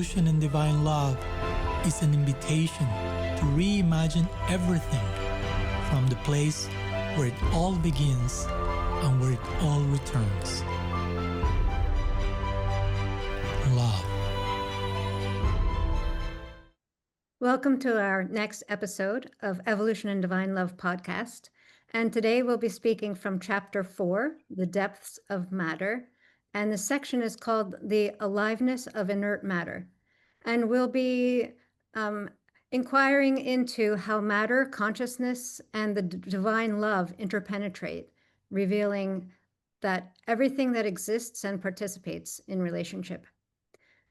Evolution and Divine Love is an invitation to reimagine everything from the place where it all begins and where it all returns. Love. Welcome to our next episode of Evolution and Divine Love podcast. And today we'll be speaking from Chapter 4, The Depths of Matter. And the section is called The Aliveness of Inert Matter. And we'll be inquiring into how matter, consciousness, and the divine love interpenetrate, revealing that everything that exists and participates in relationship.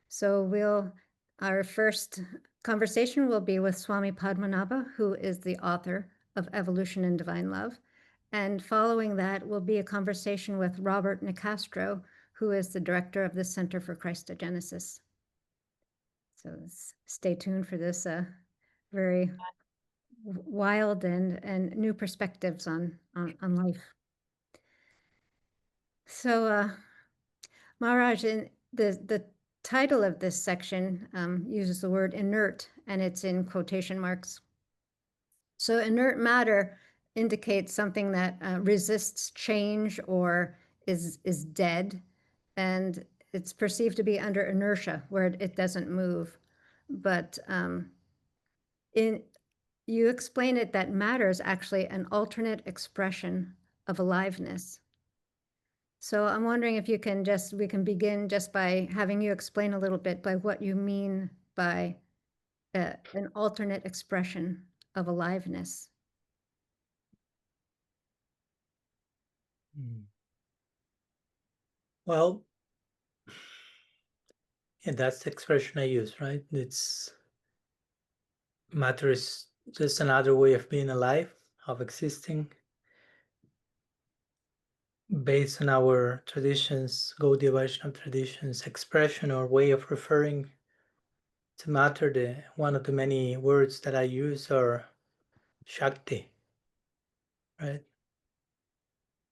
So our first conversation will be with Swami Padmanabha, who is the author of Evolution and Divine Love. And following that will be a conversation with Robert Nicastro, who is the director of the Center for Christogenesis. So stay tuned for this very wild and new perspectives on life. So Maharaj, in the title of this section uses the word inert, and it's in quotation marks. So inert matter indicates something that resists change or is dead, and it's perceived to be under inertia, where it doesn't move. But you explain it that matter is actually an alternate expression of aliveness. So I'm wondering if we can begin just by having you explain a little bit by what you mean by an alternate expression of aliveness. Well, yeah, that's the expression I use, right? Matter is just another way of being alive, of existing. Based on our traditions, Gaudiya Vaishnava traditions, expression or way of referring to matter, one of the many words that I use are Shakti, right?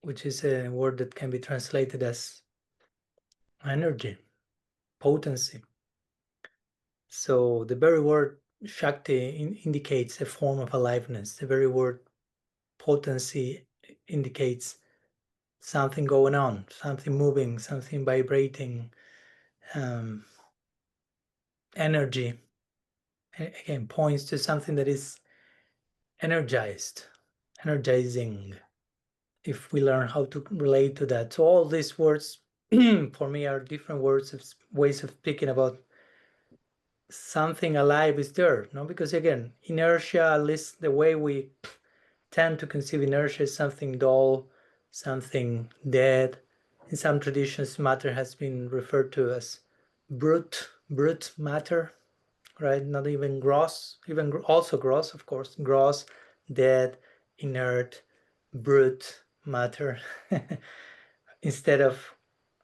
Which is a word that can be translated as energy, potency. So the very word Shakti indicates a form of aliveness. The very word potency indicates something going on, something moving, something vibrating, energy. Again, points to something that is energizing, if we learn how to relate to that. So all these words for me are different ways of speaking about something alive is there, no? Because again, inertia, at least the way we tend to conceive inertia, is something dull, something dead. In some traditions, matter has been referred to as brute matter, right? Not even gross, even also gross, of course, gross, dead, inert, brute matter. Instead of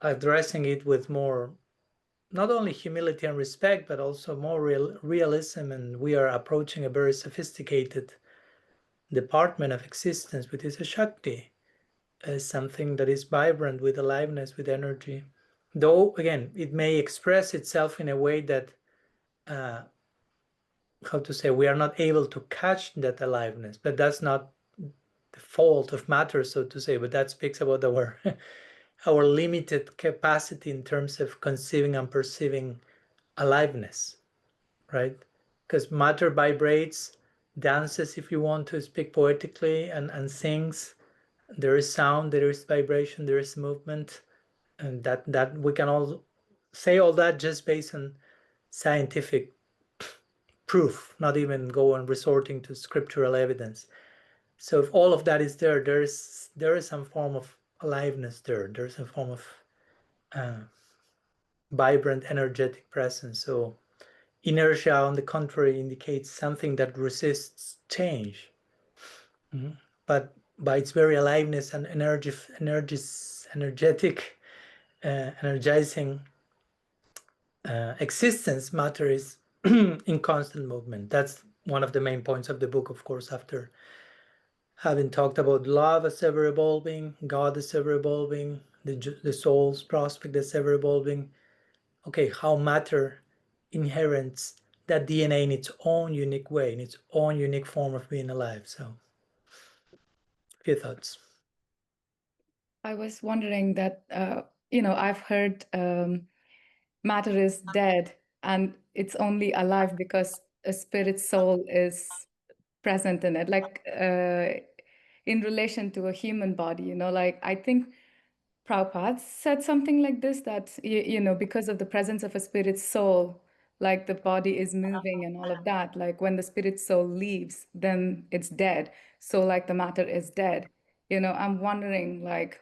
addressing it with more, not only humility and respect, but also more realism, and we are approaching a very sophisticated department of existence, which is a Shakti, as something that is vibrant with aliveness, with energy. Though, again, it may express itself in a way that, we are not able to catch that aliveness, but that's not the fault of matter, so to say, but that speaks about our limited capacity in terms of conceiving and perceiving aliveness, right? Because matter vibrates, dances, if you want to speak poetically, and sings. There is sound, there is vibration, there is movement, and that we can all say all that just based on scientific proof, not even go on resorting to scriptural evidence. So if all of that is there, there is some form of aliveness there. There's a form of vibrant, energetic presence. So inertia, on the contrary, indicates something that resists change. Mm-hmm. But by its very aliveness and energizing existence, matter is in constant movement. That's one of the main points of the book, of course, after having talked about love as ever evolving, God as ever evolving, the soul's prospect as ever evolving. Okay, how matter inherits that DNA in its own unique way, in its own unique form of being alive. So, a few thoughts. I was wondering that, I've heard matter is dead and it's only alive because a spirit soul is present in it. Like in relation to a human body, like I think Prabhupada said something like this, that, because of the presence of a spirit soul, like the body is moving and all of that, like when the spirit soul leaves, then it's dead. So like the matter is dead. I'm wondering like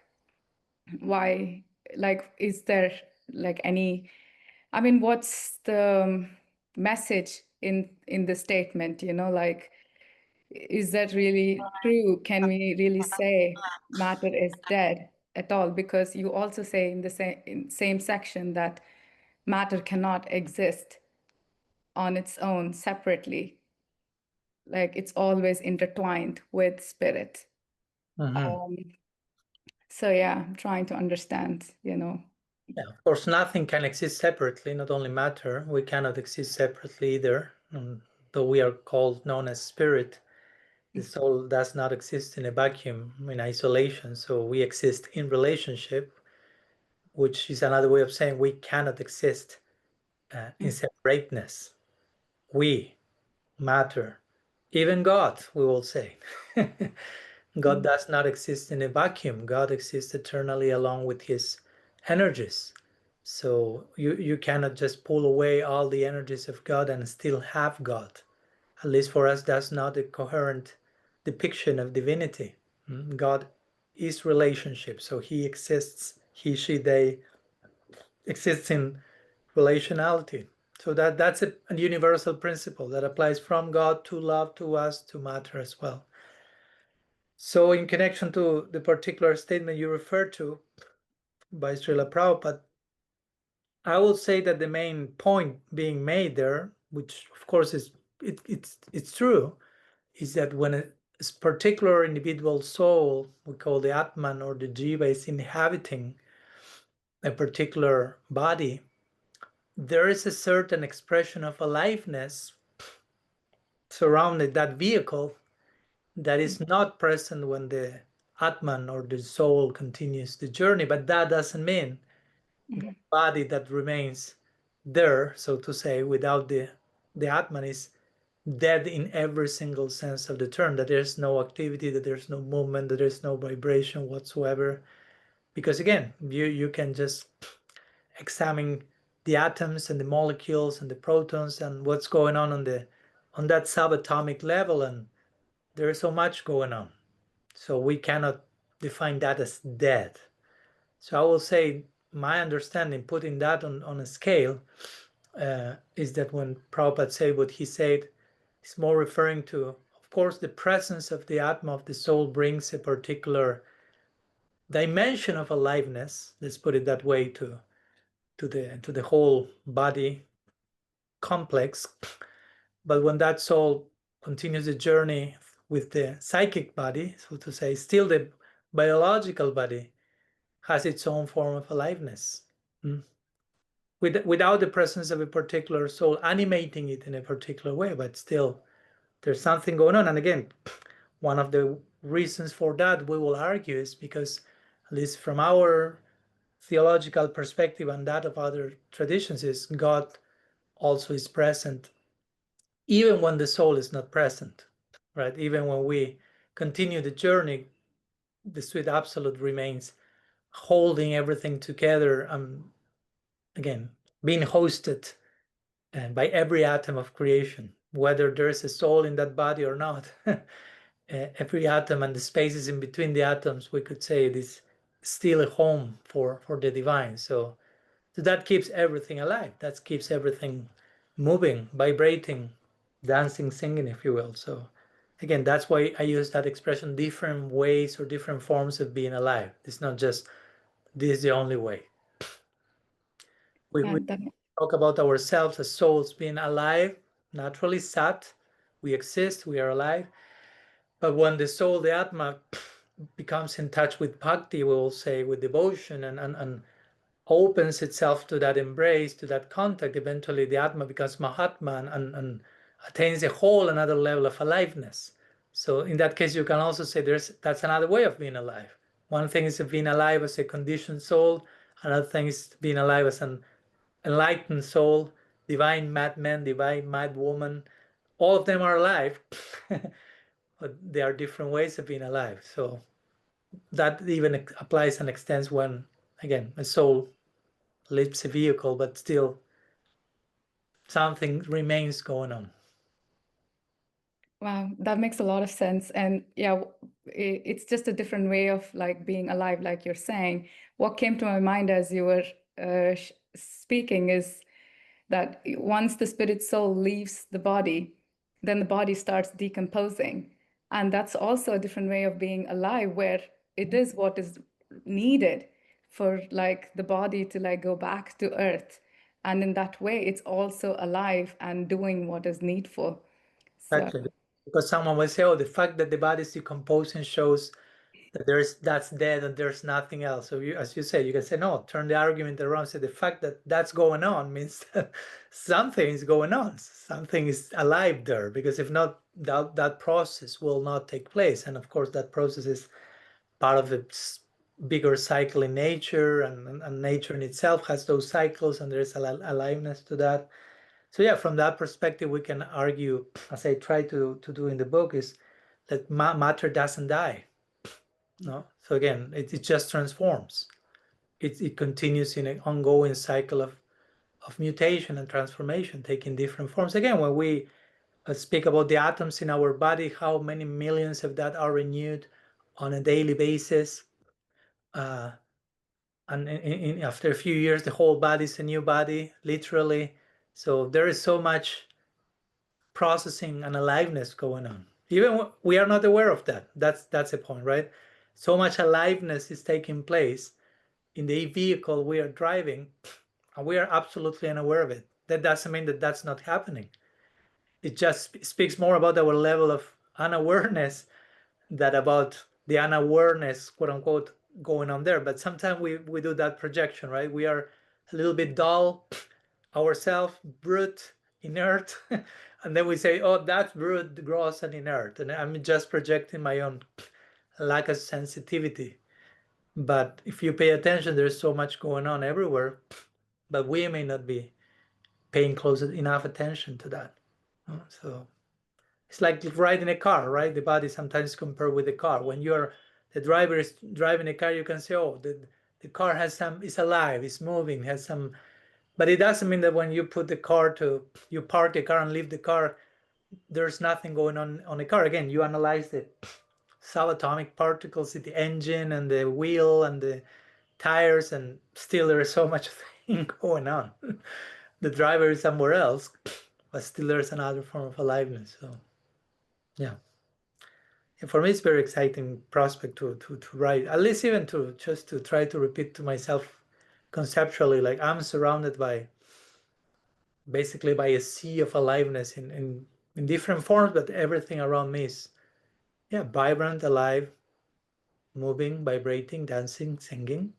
why, like, is there like any, I mean, what's the message in the statement, like, is that really true? Can we really say matter is dead at all? Because you also say in the same section that matter cannot exist on its own separately. Like it's always intertwined with spirit. So yeah, I'm trying to understand, Yeah, of course, nothing can exist separately, not only matter. We cannot exist separately either. Though we are known as spirit, the soul does not exist in a vacuum, in isolation. So we exist in relationship, which is another way of saying we cannot exist in separateness. We, matter, even God, we will say. God does not exist in a vacuum. God exists eternally along with his energies. So you cannot just pull away all the energies of God and still have God. At least for us, that's not a coherent depiction of divinity. God is relationship. So he exists, he, she, they exists in relationality. So that's a universal principle that applies from God to love, to us, to matter as well. So in connection to the particular statement you referred to by Srila Prabhupada, I will say that the main point being made there, which of course is it's true, is that when a particular individual soul, we call the Atman or the Jiva, is inhabiting a particular body, there is a certain expression of aliveness surrounding that vehicle that is not present when the Atman or the soul continues the journey. But that doesn't mean the body that remains there, so to say, without the Atman is dead in every single sense of the term, that there's no activity, that there's no movement, that there's no vibration whatsoever. Because again, you can just examine the atoms and the molecules and the protons and what's going on that subatomic level, and there's so much going on. So we cannot define that as dead. So I will say my understanding, putting that on a scale, is that when Prabhupada said what he said, he's more referring to, of course, the presence of the Atma of the soul brings a particular dimension of aliveness, let's put it that way, to the whole body complex. But when that soul continues the journey with the psychic body, so to say, still the biological body has its own form of aliveness. Without the presence of a particular soul animating it in a particular way, but still there's something going on. And again, one of the reasons for that, we will argue, is because, at least from our theological perspective and that of other traditions, is God also is present even when the soul is not present, right? Even when we continue the journey, the sweet absolute remains holding everything together, again, being hosted by every atom of creation, whether there's a soul in that body or not. Every atom and the spaces in between the atoms, we could say it is still a home for the divine. So that keeps everything alive. That keeps everything moving, vibrating, dancing, singing, if you will. So again, that's why I use that expression, different ways or different forms of being alive. It's not just this is the only way. We talk about ourselves as souls being alive, naturally sat. We exist, we are alive. But when the soul, the Atma, becomes in touch with bhakti, we will say, with devotion and opens itself to that embrace, to that contact, eventually the Atma becomes Mahatma and attains a whole another level of aliveness. So in that case, you can also say that's another way of being alive. One thing is being alive as a conditioned soul. Another thing is being alive as an enlightened soul, divine madman, divine mad woman. All of them are alive, but they are different ways of being alive. So that even applies and extends when, again, a soul leaves a vehicle, but still something remains going on. Wow, that makes a lot of sense. And yeah, it's just a different way of like being alive, like you're saying. What came to my mind as you were speaking is that once the spirit soul leaves the body, then the body starts decomposing. And that's also a different way of being alive, where it is what is needed for like the body to like go back to earth. And in that way, it's also alive and doing what is needful. So Exactly. Because someone will say, oh, the fact that the body is decomposing shows that that's dead and there's nothing else. So you, as you say, you can say, no, turn the argument around, say the fact that that's going on means that something is going on, something is alive there, because if not, that process will not take place. And of course, that process is part of a bigger cycle in nature, and nature in itself has those cycles, and there's aliveness to that. So yeah, from that perspective, we can argue, as I try to do in the book, is that matter doesn't die. No, so again, it just transforms. It continues in an ongoing cycle of mutation and transformation, taking different forms. Again, when we speak about the atoms in our body, how many millions of that are renewed on a daily basis, and after a few years, the whole body is a new body, literally. So there is so much processing and aliveness going on. Even we are not aware of that. That's the point, right? So much aliveness is taking place in the vehicle we are driving, and we are absolutely unaware of it. That doesn't mean that that's not happening. It just speaks more about our level of unawareness than about the unawareness, quote unquote, going on there. But sometimes we do that projection, right? We are a little bit dull ourselves, brute, inert, and then we say, oh, that's brute, gross, and inert. And I'm just projecting my own lack of sensitivity. But if you pay attention, there's so much going on everywhere, but we may not be paying close enough attention to that. So it's like riding a car, right? The body sometimes compared with the car. When the driver is driving a car, you can say, oh, the car is alive, it's moving, has some, but it doesn't mean that when you put the car you park the car and leave the car, there's nothing going on the car. Again, you analyze the subatomic particles in the engine and the wheel and the tires, and still there is so much thing going on. The driver is somewhere else, but still there's another form of aliveness. So yeah, and for me it's very exciting prospect to write, at least even to just to try to repeat to myself conceptually, like I'm surrounded by basically by a sea of aliveness in different forms, but everything around me is vibrant, alive, moving, vibrating, dancing, singing,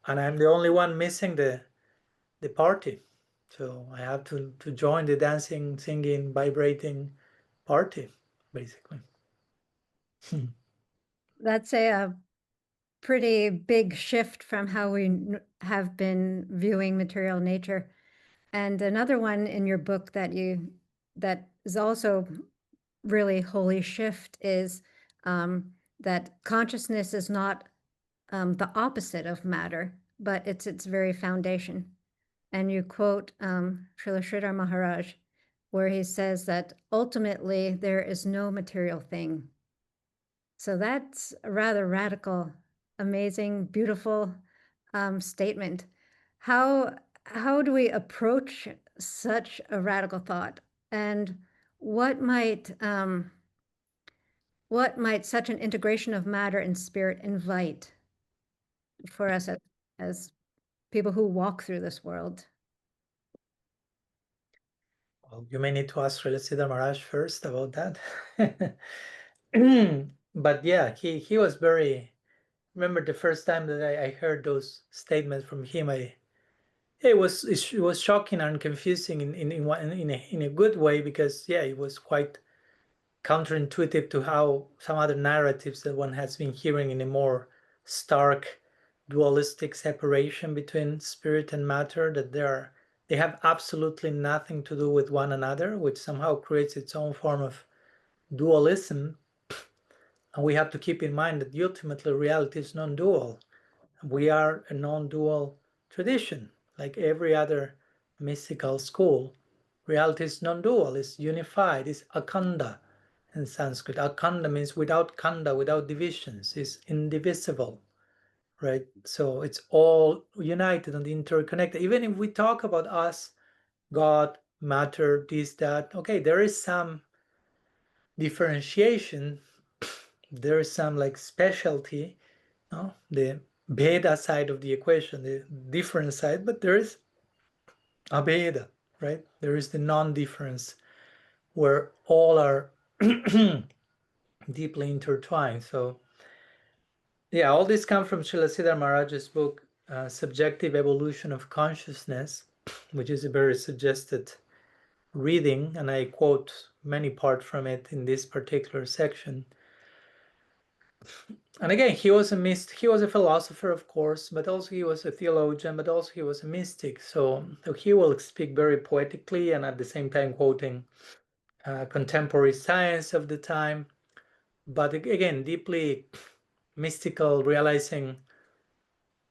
and I'm the only one missing the party. So I have to join the dancing, singing, vibrating party, basically. That's a pretty big shift from how we have been viewing material nature. And another one in your book that is also really holy shift is that consciousness is not the opposite of matter, but it's its very foundation. And you quote Srila Sridhar Maharaj, where he says that ultimately there is no material thing. So that's a rather radical, amazing, beautiful statement. How do we approach such a radical thought, and what might such an integration of matter and spirit invite for us as people who walk through this world? Well, you may need to ask Srila Maharaj first about that. But yeah, he was very remember the first time that I heard those statements from him, it was shocking and confusing in a good way, because yeah, it was quite counterintuitive to how some other narratives that one has been hearing in a more stark dualistic separation between spirit and matter, that they have absolutely nothing to do with one another, which somehow creates its own form of dualism. And we have to keep in mind that ultimately reality is non-dual. We are a non-dual tradition, like every other mystical school. Reality is non-dual, is unified, is akhanda in Sanskrit. Akhanda means without khanda, without divisions, is indivisible, right? So it's all united and interconnected. Even if we talk about us, God, matter, this, that, okay, there is some differentiation, there is some like specialty, no? The beta side of the equation, the different side, but there is a beta, right? There is the non-difference where all are deeply intertwined. So yeah, all this comes from Srila Siddhar Maharaj's book, Subjective Evolution of Consciousness, which is a very suggested reading, and I quote many parts from it in this particular section. And again, he was a philosopher, of course, but also he was a theologian, but also he was a mystic. So he will speak very poetically and at the same time quoting contemporary science of the time, but again, deeply mystical, realizing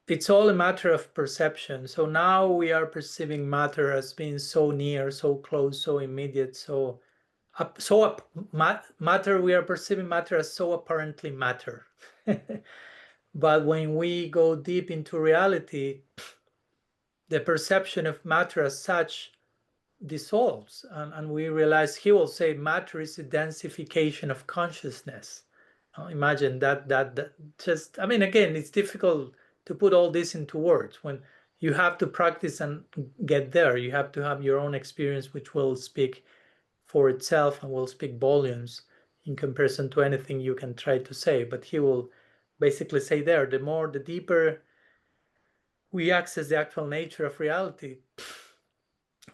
it's all a matter of perception. So now we are perceiving matter as being so near, so close, so immediate, matter, we are perceiving matter as so apparently matter. But when we go deep into reality, the perception of matter as such dissolves, and we realize, he will say, matter is a densification of consciousness. Imagine that just, I mean, again, it's difficult to put all this into words. When you have to practice and get there, you have to have your own experience, which will speak for itself and will speak volumes in comparison to anything you can try to say. But he will basically say there, the deeper we access the actual nature of reality,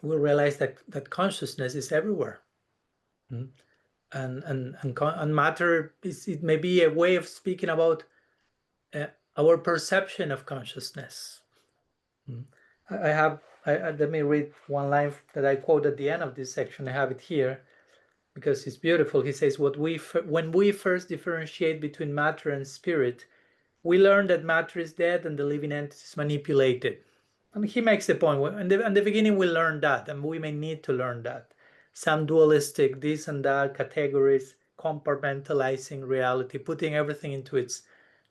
we'll realize that consciousness is everywhere. And matter is, it may be a way of speaking about our perception of consciousness. Let me read one line that I quote at the end of this section. I have it here because it's beautiful. He says, when we first differentiate between matter and spirit, we learn that matter is dead and the living entity is manipulated. And he makes the point, in the beginning we learned that, and we may need to learn that. Some dualistic, this and that categories, compartmentalizing reality, putting everything into its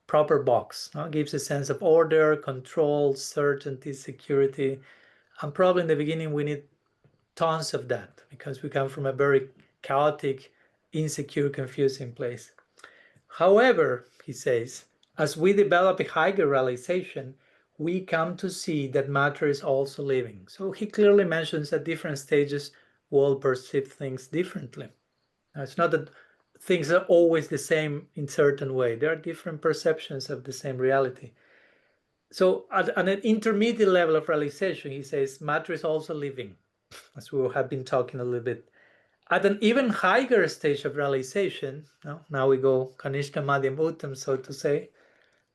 proper box, gives a sense of order, control, certainty, security. And probably in the beginning we need tons of that, because we come from a very chaotic, insecure, confusing place. However, he says, as we develop a higher realization, we come to see that matter is also living. So he clearly mentions at different stages we'll perceive things differently. Now, it's not that things are always the same in certain way. There are different perceptions of the same reality. So at an intermediate level of realization, he says, matter is also living, as we have been talking a little bit. At an even higher stage of realization, now we go Kanishka Madhyam Uttam, so to say,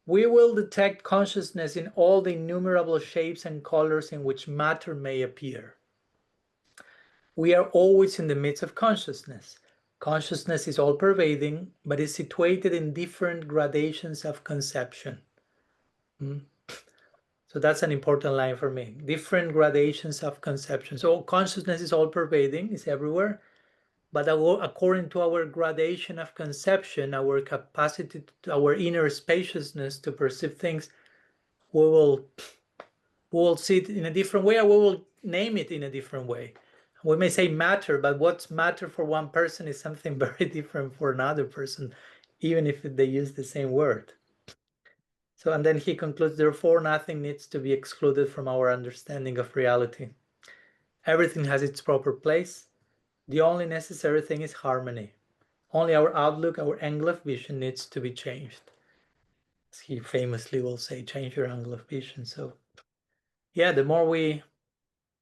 we will detect consciousness in all the innumerable shapes and colors in which matter may appear. We are always in the midst of consciousness. Consciousness is all-pervading, but is situated in different gradations of conception. So that's an important line for me. Different gradations of conception. So consciousness is all-pervading, is everywhere, but according to our gradation of conception, our capacity, our inner spaciousness to perceive things, we will see it in a different way, or we will name it in a different way. We may say matter, but what's matter for one person is something very different for another person, even if they use the same word. So, and then he concludes, therefore, nothing needs to be excluded from our understanding of reality. Everything has its proper place. The only necessary thing is harmony. Only our outlook, our angle of vision needs to be changed. he famously will say, change your angle of vision. So yeah, the more we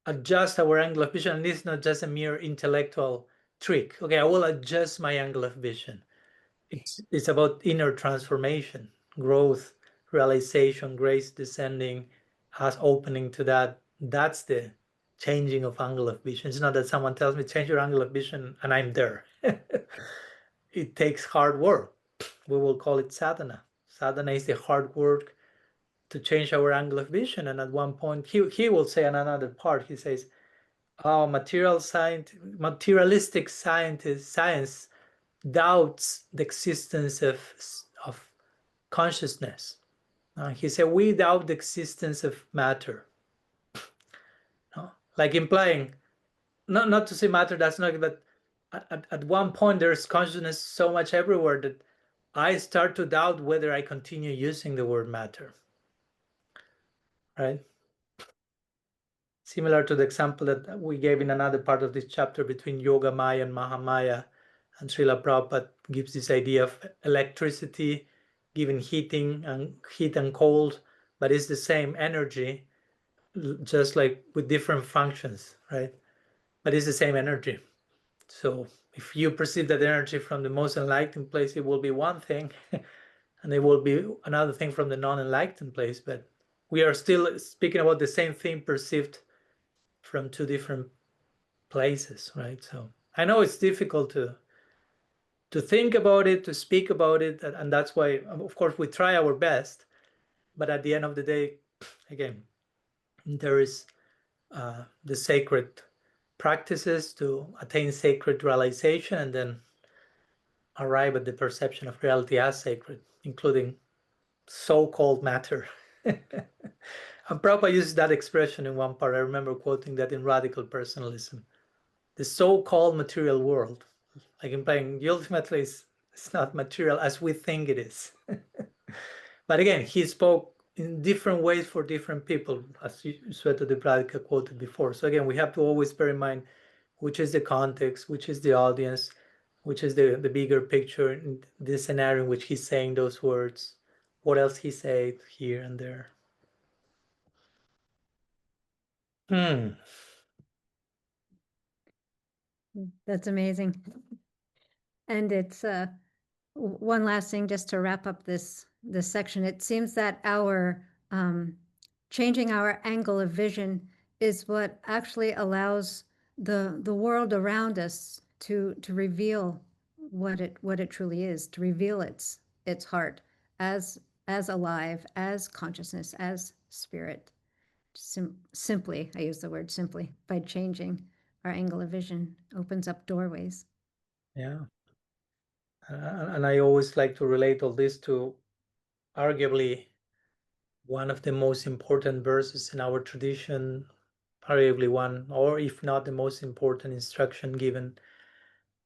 adjust our angle of vision, and this is not just a mere intellectual trick. Okay, I will adjust my angle of vision. It's about inner transformation, growth, realization, grace descending, us opening to that. That's the changing of angle of vision. It's not that someone tells me change your angle of vision and I'm there. It takes hard work. We will call it sadhana. Sadhana is the hard work to change our angle of vision. And at one point, he will say on another part, he says, oh, materialistic science doubts the existence of consciousness. He said, we doubt the existence of matter. No? Like implying, not to say matter, that's not, but at one point there's consciousness so much everywhere that I start to doubt whether I continue using the word matter. Right? Similar to the example that we gave in another part of this chapter between Yoga Maya and Mahamaya, and Srila Prabhupada gives this idea of electricity giving heat and cold, but it's the same energy, just like with different functions, right? But it's the same energy. So if you perceive that energy from the most enlightened place, it will be one thing, and it will be another thing from the non-enlightened place. But we are still speaking about the same thing perceived from two different places, right? So I know it's difficult to think about it, to speak about it, and that's why, of course, we try our best. But at the end of the day, again, there is the sacred practices to attain sacred realization and then arrive at the perception of reality as sacred, including so-called matter. And Prabhupada uses that expression in one part. I remember quoting that in Radical Personalism. The so-called material world, like implying ultimately it's not material as we think it is. But again, he spoke in different ways for different people, as Sweta Debradika quoted before. So again, we have to always bear in mind which is the context, which is the audience, which is the bigger picture, in the scenario in which he's saying those words, what else he said here and there. That's amazing. And it's one last thing just to wrap up this section. It seems that our changing our angle of vision is what actually allows the world around us to reveal what it truly is, to reveal its heart as alive, as consciousness, as spirit. Simply, I use the word simply, by changing our angle of vision opens up doorways. Yeah. And I always like to relate all this to arguably one of the most important verses in our tradition, arguably one, or if not the most important instruction given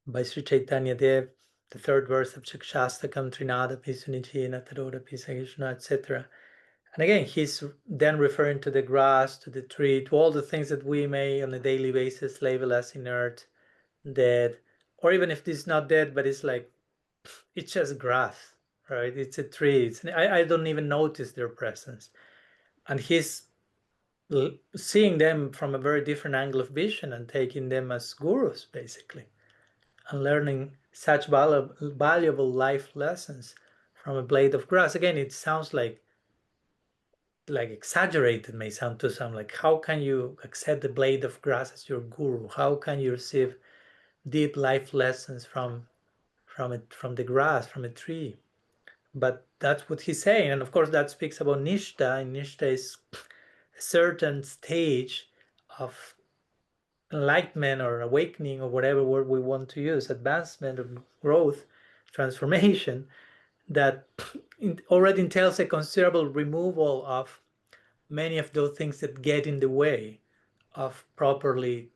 by Sri Chaitanya Dev, the third verse of Shakshastakam Trinada Pisunijena Taroda Pisagishna, etc. And again, he's then referring to the grass, to the tree, to all the things that we may on a daily basis label as inert, dead, or even if this is not dead, but it's like, it's just grass, right? It's a tree. I don't even notice their presence. And he's seeing them from a very different angle of vision and taking them as gurus, basically, and learning such valuable life lessons from a blade of grass. Again, it sounds like exaggerated, may sound to some, like, how can you accept the blade of grass as your guru? How can you receive deep life lessons from the grass, from a tree? But that's what he's saying. And of course, that speaks about Nishta. And Nishta is a certain stage of enlightenment or awakening, or whatever word we want to use, advancement or growth, transformation, that already entails a considerable removal of many of those things that get in the way of properly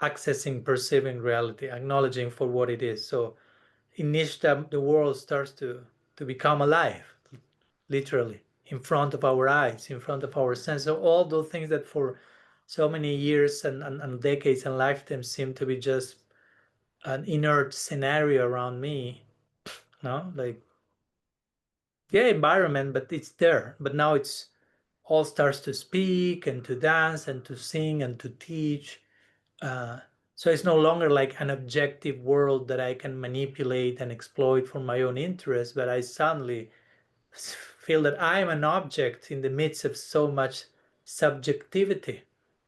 accessing, perceiving reality, acknowledging for what it is. So in Nishta, the world starts to become alive, literally, in front of our eyes, in front of our senses. So all those things that for so many years and decades and lifetimes seem to be just an inert scenario around me, no? Like environment, but it's there. But now it's all starts to speak and to dance and to sing and to teach. So it's no longer like an objective world that I can manipulate and exploit for my own interest, but I suddenly feel that I'm an object in the midst of so much subjectivity.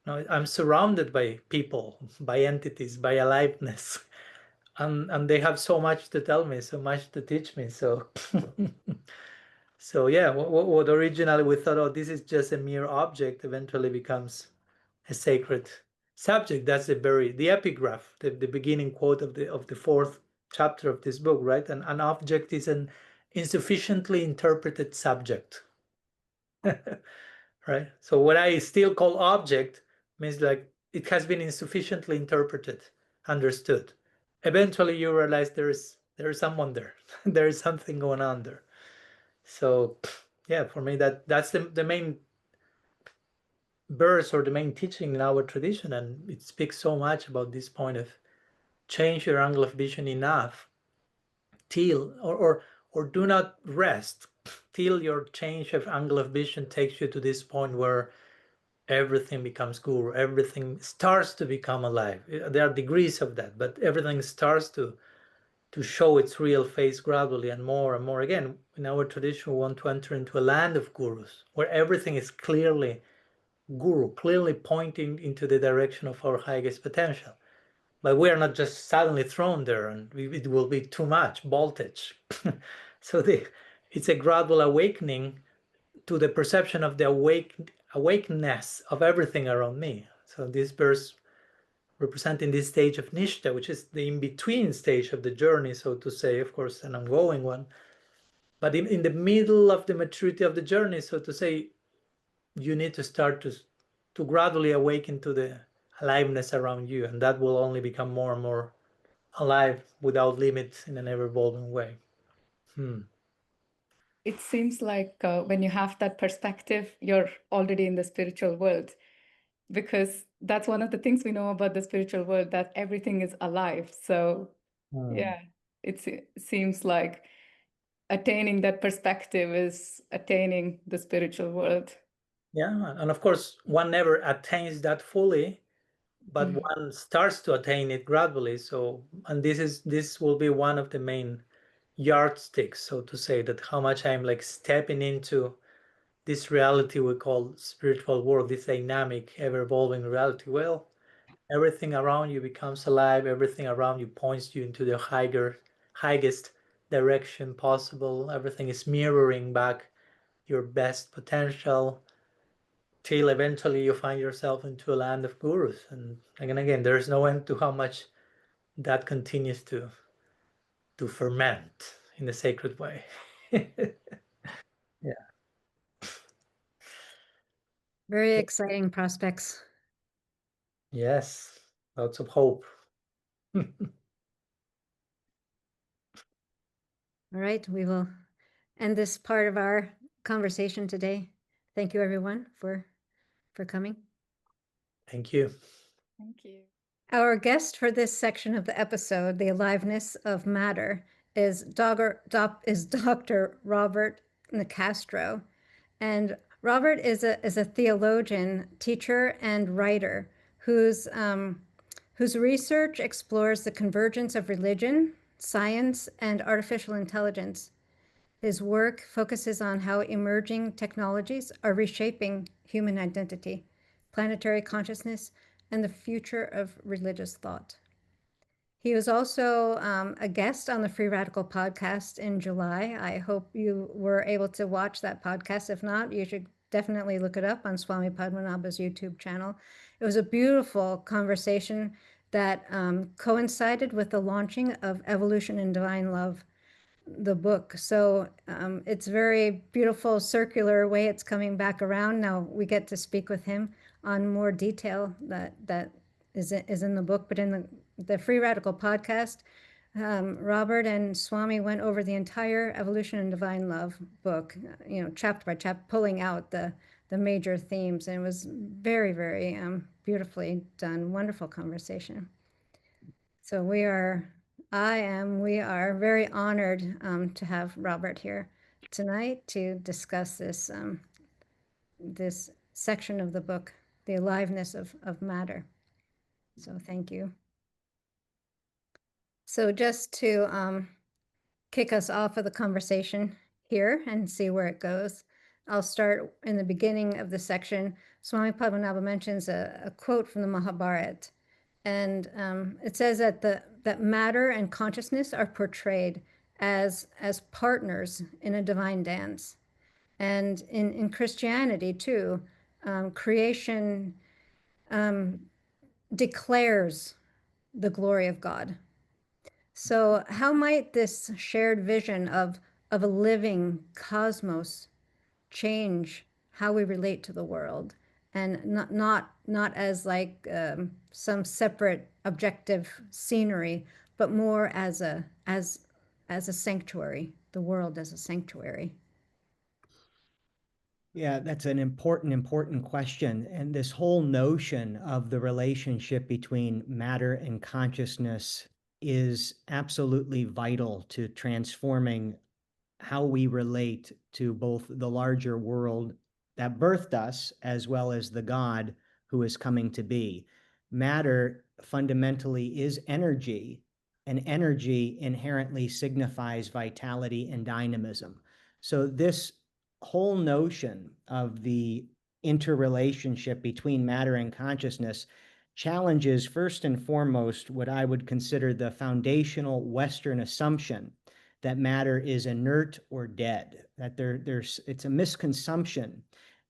Now, I'm surrounded by people, by entities, by aliveness, and they have so much to tell me, so much to teach me. So, so yeah, what originally we thought, oh, this is just a mere object, eventually becomes a sacred subject. That's the epigraph, the beginning quote of the fourth chapter of this book, right? And an object is an insufficiently interpreted subject. Right? So what I still call object means like it has been insufficiently interpreted, understood. Eventually you realize there is someone there. There is something going on there. So yeah, for me that's the main verse or the main teaching in our tradition, and it speaks so much about this point of change your angle of vision enough till or do not rest till your change of angle of vision takes you to this point where everything becomes guru, everything starts to become alive. There are degrees of that, but everything starts to show its real face gradually and more. Again, in our tradition we want to enter into a land of gurus where everything is clearly guru, clearly pointing into the direction of our highest potential. But we are not just suddenly thrown there and it will be too much voltage. So it's a gradual awakening to the perception of the awakeness of everything around me. So this verse representing this stage of Nishta, which is the in-between stage of the journey, so to say, of course, an ongoing one. But in the middle of the maturity of the journey, so to say, you need to start to gradually awaken to the aliveness around you, and that will only become more and more alive without limits in an ever-evolving way. It seems like when you have that perspective, you're already in the spiritual world, because that's one of the things we know about the spiritual world, that everything is alive. So yeah, it seems like attaining that perspective is attaining the spiritual world. Yeah, and of course, one never attains that fully, but one starts to attain it gradually. So, and this will be one of the main yardsticks, so to say, that how much I'm like stepping into this reality we call spiritual world, this dynamic, ever-evolving reality. Well, everything around you becomes alive. Everything around you points you into the highest direction possible. Everything is mirroring back your best potential, till eventually you find yourself into a land of gurus. And again, there's no end to how much that continues to ferment in a sacred way. Yeah. Very exciting prospects. Yes, lots of hope. All right, we will end this part of our conversation today. Thank you, everyone, for coming. Thank you. Thank you. Our guest for this section of the episode, The Aliveness of Matter, is Dr. Robert Nicastro. And Robert is a theologian, teacher, and writer whose research explores the convergence of religion, science, and artificial intelligence. His work focuses on how emerging technologies are reshaping human identity, planetary consciousness, and the future of religious thought. He was also a guest on the Free Radical podcast in July. I hope you were able to watch that podcast. If not, you should definitely look it up on Swami Padmanabha's YouTube channel. It was a beautiful conversation that coincided with the launching of Evolution in Divine Love, the book. So it's very beautiful, circular way it's coming back around. Now we get to speak with him on more detail that is in the book, but in the Free Radical podcast, Robert and Swami went over the entire Evolution and Divine Love book, chapter by chapter, pulling out the major themes, and it was very, very beautifully done. Wonderful conversation. So we are very honored to have Robert here. tonight to discuss this section of the book, The Aliveness of Matter. So thank you. So just to kick us off of the conversation here and see where it goes, I'll start in the beginning of the section. Swami Padmanabha mentions a quote from the Mahabharata, and it says that matter and consciousness are portrayed as partners in a divine dance. And in Christianity too, creation declares the glory of God. So how might this shared vision of a living cosmos change how we relate to the world, and not as like some separate objective scenery, but more as a sanctuary, the world as a sanctuary? Yeah, that's an important question. And this whole notion of the relationship between matter and consciousness is absolutely vital to transforming how we relate to both the larger world that birthed us, as well as the God who is coming to be. Matter fundamentally is energy, and energy inherently signifies vitality and dynamism. So this whole notion of the interrelationship between matter and consciousness challenges, first and foremost, what I would consider the foundational Western assumption that matter is inert or dead, that it's a misconception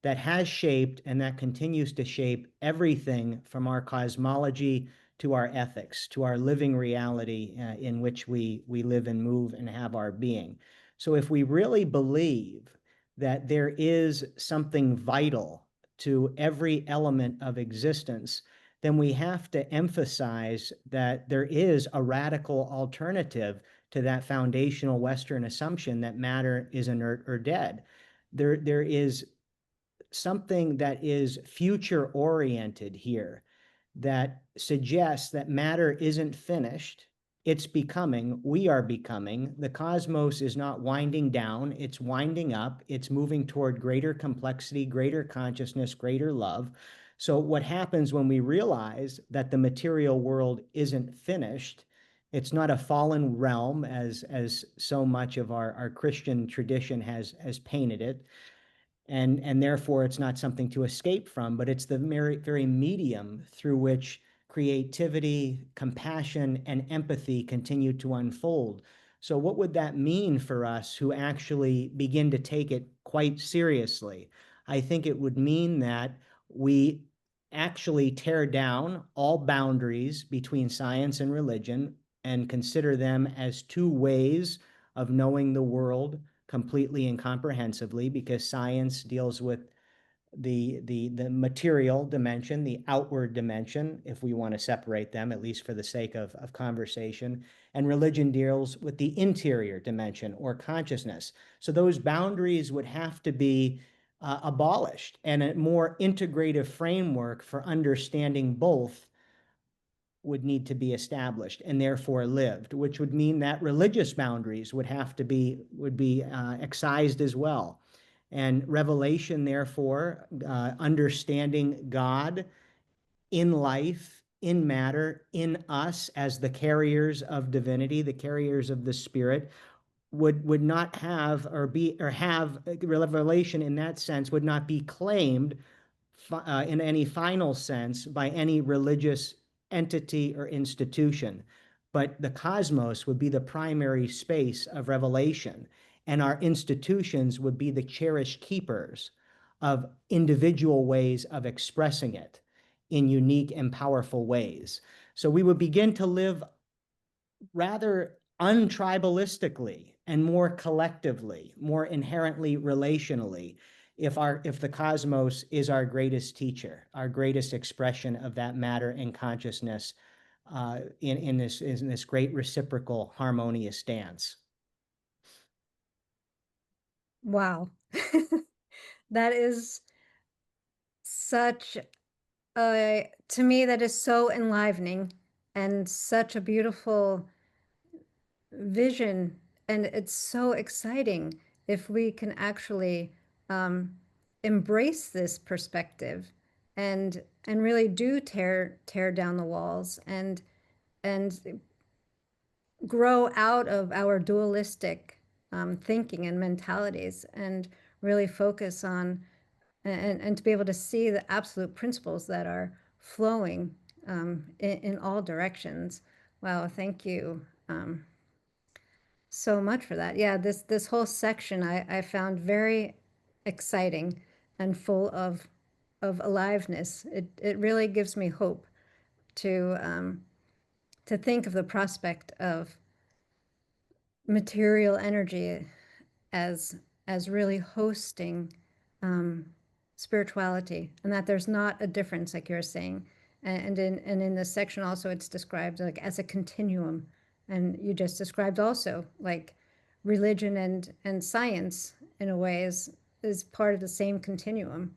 that has shaped and that continues to shape everything from our cosmology to our ethics, to our living reality in which we live and move and have our being. So if we really believe that there is something vital to every element of existence, then we have to emphasize that there is a radical alternative to that foundational Western assumption that matter is inert or dead. There is something that is future-oriented here that suggests that matter isn't finished. It's becoming, we are becoming. The cosmos is not winding down, it's winding up. It's moving toward greater complexity, greater consciousness, greater love. So what happens when we realize that the material world isn't finished, it's not a fallen realm as so much of our Christian tradition has painted it, and therefore it's not something to escape from, but it's the very medium through which creativity, compassion, and empathy continue to unfold. So what would that mean for us who actually begin to take it quite seriously? I think it would mean that we actually tear down all boundaries between science and religion and consider them as two ways of knowing the world completely and comprehensively, because science deals with the material dimension, the outward dimension, if we want to separate them, at least for the sake of conversation, and religion deals with the interior dimension or consciousness. So those boundaries would have to be abolished, and a more integrative framework for understanding both would need to be established and therefore lived, which would mean that religious boundaries would be excised as well. And revelation, therefore, understanding God in life, in matter, in us as the carriers of divinity, the carriers of the Spirit, would not have have revelation in that sense would not be claimed in any final sense by any religious entity or institution, but the cosmos would be the primary space of revelation, and our institutions would be the cherished keepers of individual ways of expressing it in unique and powerful ways. So we would begin to live rather untribalistically and more collectively, more inherently relationally, if the cosmos is our greatest teacher, our greatest expression of that matter and consciousness in this great reciprocal harmonious dance. Wow. That is such to me, that is so enlivening and such a beautiful vision, and it's so exciting if we can actually embrace this perspective and really do tear down the walls and grow out of our dualistic thinking and mentalities, and really focus on and to be able to see the absolute principles that are flowing in all directions. Wow, thank you so much for that. Yeah, this whole section I found very exciting and full of aliveness. It really gives me hope to think of the prospect of material energy as really hosting spirituality, and that there's not a difference, like you're saying. And in this section also, it's described like as a continuum, and you just described also like religion and science in a way is part of the same continuum.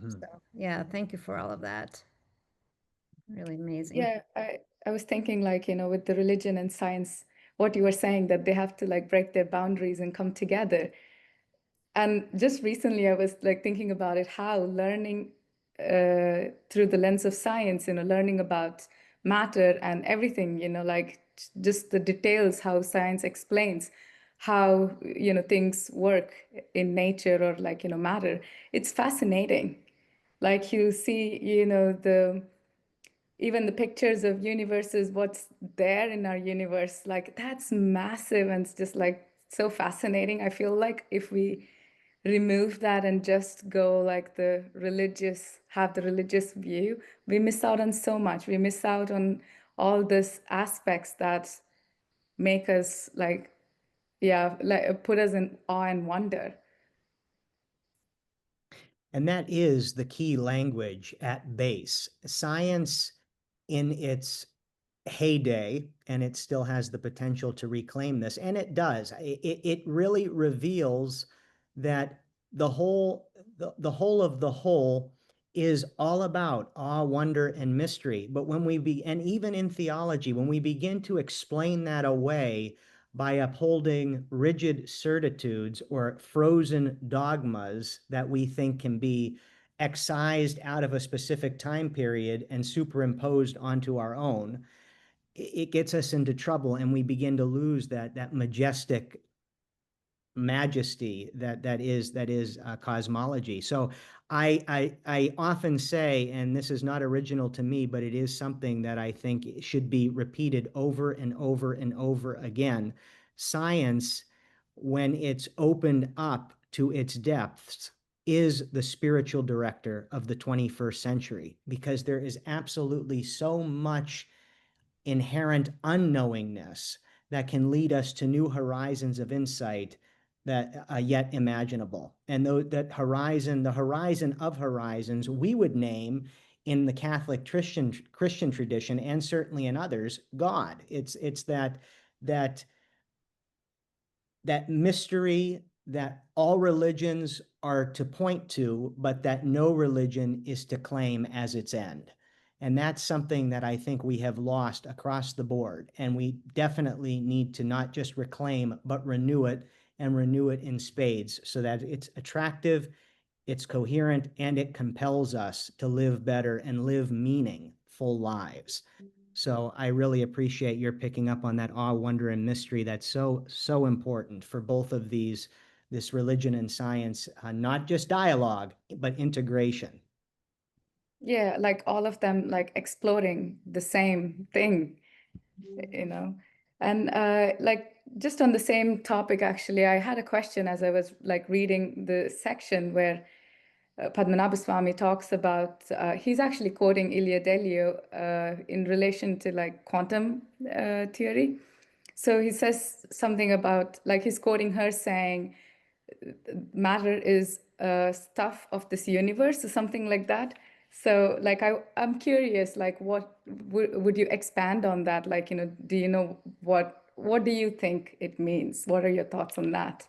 So yeah, thank you for all of that. Really amazing. Yeah, I was thinking, like, with the religion and science, what you were saying, that they have to like break their boundaries and come together. And just recently, I was like thinking about it, how learning through the lens of science, learning about matter and everything, like just the details, how science explains how, things work in nature, or like, matter. It's fascinating. Like you see, even the pictures of universes, what's there in our universe, like that's massive, and it's just like so fascinating. I feel like if we remove that and just go like have the religious view, we miss out on so much. We miss out on all these aspects that make us like put us in awe and wonder. And that is the key language at base. Science in its heyday, and it still has the potential to reclaim this, and it does. It really reveals that the whole of the whole is all about awe, wonder, and mystery. But when and even in theology, when we begin to explain that away by upholding rigid certitudes or frozen dogmas that we think can be excised out of a specific time period and superimposed onto our own, it gets us into trouble, and we begin to lose that majestic majesty that is cosmology. So I often say, and this is not original to me, but it is something that I think should be repeated over and over and over again. Science, when it's opened up to its depths, is the spiritual director of the 21st century, because there is absolutely so much inherent unknowingness that can lead us to new horizons of insight that are yet imaginable. And that horizon, the horizon of horizons, we would name in the Catholic Christian tradition, and certainly in others, God. It's that mystery that all religions are to point to, but that no religion is to claim as its end. And that's something that I think we have lost across the board. And we definitely need to not just reclaim, but renew it, and renew it in spades, so that it's attractive, it's coherent, and it compels us to live better and live meaningful lives. So I really appreciate your picking up on that awe, wonder, and mystery that's so important for both of these, this religion and science, not just dialogue, but integration. Yeah, like all of them like exploring the same thing, And like just on the same topic, actually, I had a question as I was like reading the section where Padmanabha Swami talks about, he's actually quoting EDL in relation to like quantum theory. So he says something about, like he's quoting her saying, matter is stuff of this universe or something like that. So like I'm curious, like what would you expand on that? Like, do you know what do you think it means? What are your thoughts on that?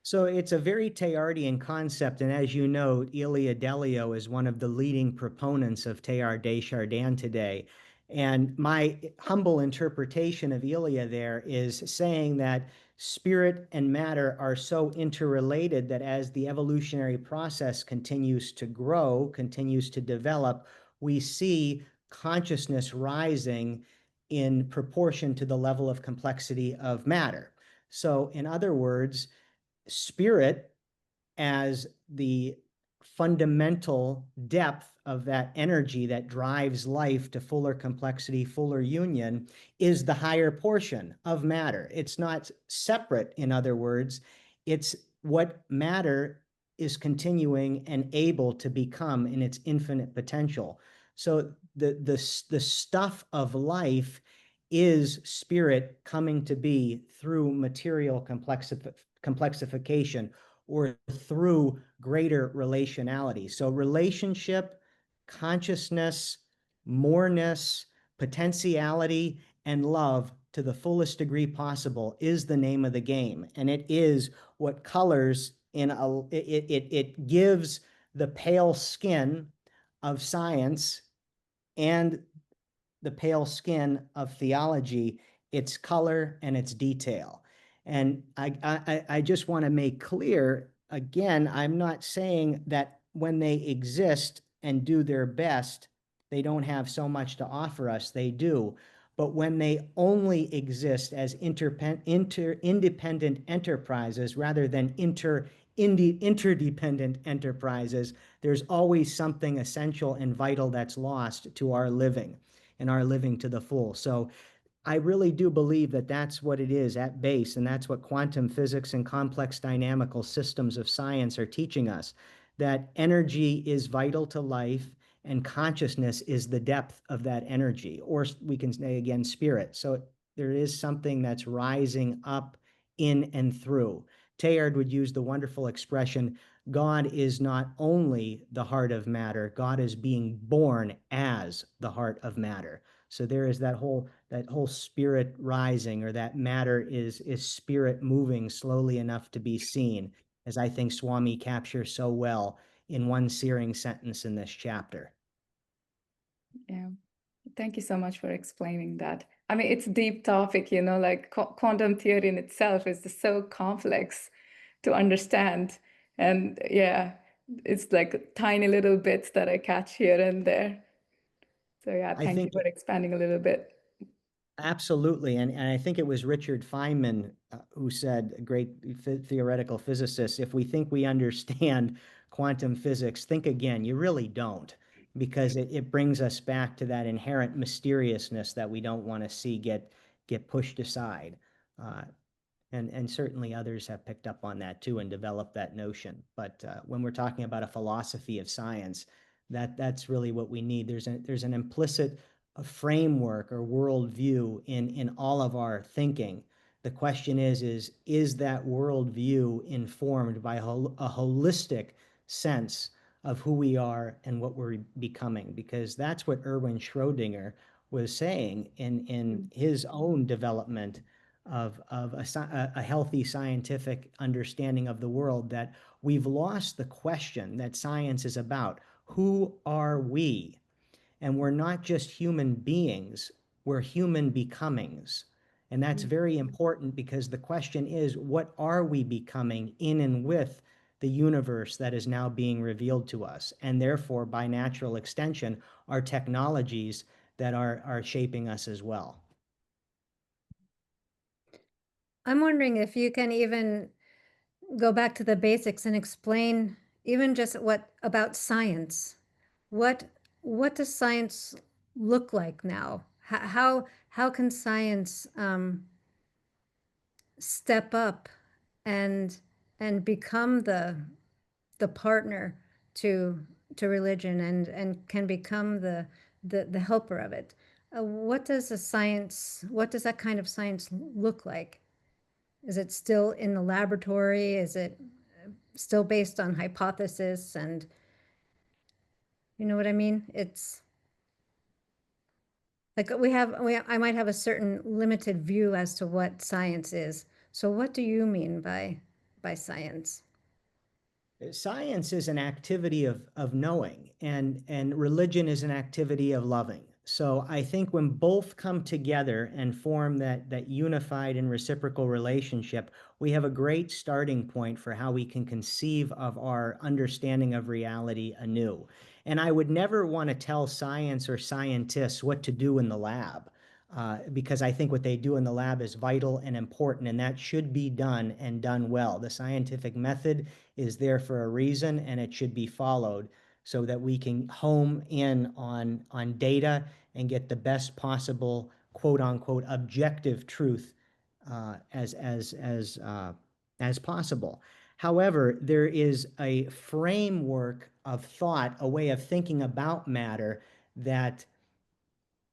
So it's a very Teilhardian concept, and as you know, EDL is one of the leading proponents of Teilhard de Chardin today. And my humble interpretation of Elia there is saying that spirit and matter are so interrelated that as the evolutionary process continues to grow, continues to develop, we see consciousness rising in proportion to the level of complexity of matter. So in other words, spirit as the fundamental depth of that energy that drives life to fuller complexity, fuller union, is the higher portion of matter. It's not separate, in other words. It's what matter is continuing and able to become in its infinite potential. So the stuff of life is spirit coming to be through material complexification, or through greater relationality. So relationship, consciousness, moreness, potentiality, and love to the fullest degree possible is the name of the game. And it is what colors it gives the pale skin of science and the pale skin of theology its color and its detail. And I just want to make clear, again, I'm not saying that when they exist and do their best, they don't have so much to offer us. They do. But when they only exist as independent enterprises rather than interdependent enterprises, there's always something essential and vital that's lost to our living and our living to the full. So I really do believe that that's what it is at base, and that's what quantum physics and complex dynamical systems of science are teaching us, that energy is vital to life and consciousness is the depth of that energy, or we can say again, spirit. So there is something that's rising up in and through. Teilhard would use the wonderful expression, God is not only the heart of matter, God is being born as the heart of matter. So there is that whole spirit rising, or that matter is spirit moving slowly enough to be seen, as I think Swami captures so well in one searing sentence in this chapter. Yeah, thank you so much for explaining that. I mean, it's a deep topic, you know, like quantum theory in itself is just so complex to understand. And yeah, it's like tiny little bits that I catch here and there. So yeah, thank you for expanding a little bit. Absolutely. And I think it was Richard Feynman who said, a great theoretical physicist, if we think we understand quantum physics, think again. You really don't, because it brings us back to that inherent mysteriousness that we don't want to see get pushed aside. And certainly others have picked up on that too and developed that notion. But when we're talking about a philosophy of science, that's really what we need. There's an implicit framework or worldview in all of our thinking. The question is that worldview informed by a holistic sense of who we are and what we're becoming? Because that's what Erwin Schrödinger was saying in his own development of a healthy scientific understanding of the world, that we've lost the question that science is about. Who are we? And we're not just human beings, we're human becomings. And that's very important, because the question is, what are we becoming in and with the universe that is now being revealed to us? And therefore, by natural extension, our technologies that are shaping us as well. I'm wondering if you can even go back to the basics and explain even just what about science. What does science look like now? How can science step up and become the partner to religion and can become the helper of it? What does that kind of science look like? Is it still in the laboratory? Is it still based on hypothesis? And you know what I mean? It's like I might have a certain limited view as to what science is. So what do you mean by science? Science is an activity of knowing, and religion is an activity of loving. So I think when both come together and form that unified and reciprocal relationship, we have a great starting point for how we can conceive of our understanding of reality anew. And I would never want to tell science or scientists what to do in the lab, because I think what they do in the lab is vital and important, and that should be done and done well. The scientific method is there for a reason, and it should be followed so that we can home in on data and get the best possible quote unquote objective truth as possible. However, there is a framework of thought, a way of thinking about matter that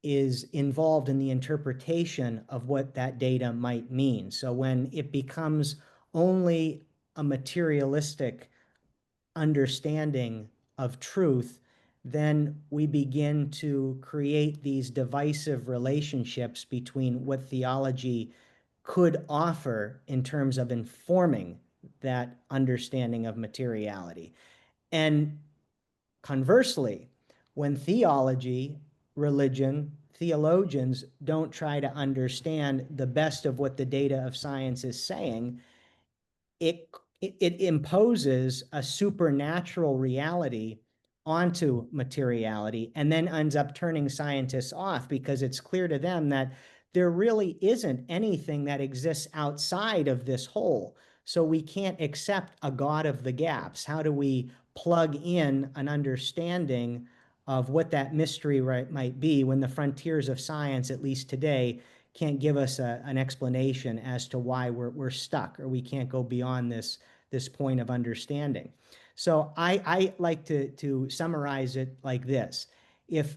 is involved in the interpretation of what that data might mean. So when it becomes only a materialistic understanding of truth, then we begin to create these divisive relationships between what theology could offer in terms of informing that understanding of materiality. And conversely, when theology, religion, theologians don't try to understand the best of what the data of science is saying, it imposes a supernatural reality onto materiality and then ends up turning scientists off because it's clear to them that there really isn't anything that exists outside of this whole. So we can't accept a God of the gaps. How do we plug in an understanding of what that mystery might be when the frontiers of science, at least today, can't give us an explanation as to why we're stuck, or we can't go beyond this point of understanding. So I like to summarize it like this. If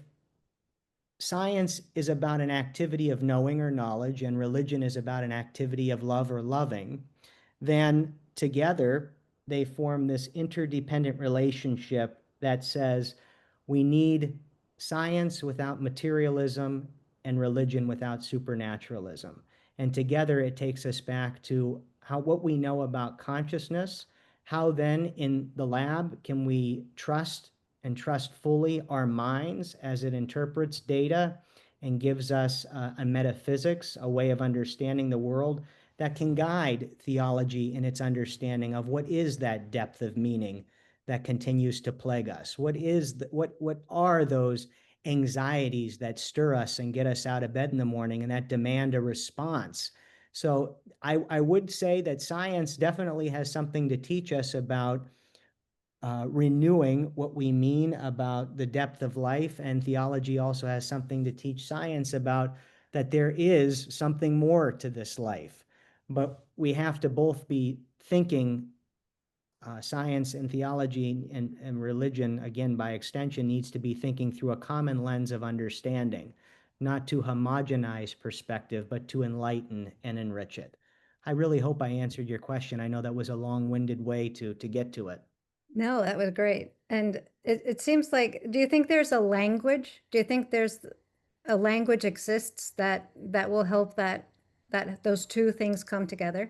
science is about an activity of knowing or knowledge, and religion is about an activity of love or loving, then together they form this interdependent relationship that says we need science without materialism and religion without supernaturalism. And together it takes us back to what we know about consciousness. How then in the lab can we trust fully our minds as it interprets data and gives us a metaphysics, a way of understanding the world that can guide theology in its understanding of what is that depth of meaning that continues to plague us. What are those anxieties that stir us and get us out of bed in the morning and that demand a response? So I would say that science definitely has something to teach us about renewing what we mean about the depth of life, and theology also has something to teach science about that there is something more to this life. But we have to both be thinking science and theology and religion, again, by extension, needs to be thinking through a common lens of understanding, not to homogenize perspective, but to enlighten and enrich it. I really hope I answered your question. I know that was a long-winded way to get to it. No, that was great. And it seems like, do you think there's a language? Do you think there's a language exists that will help that those two things come together?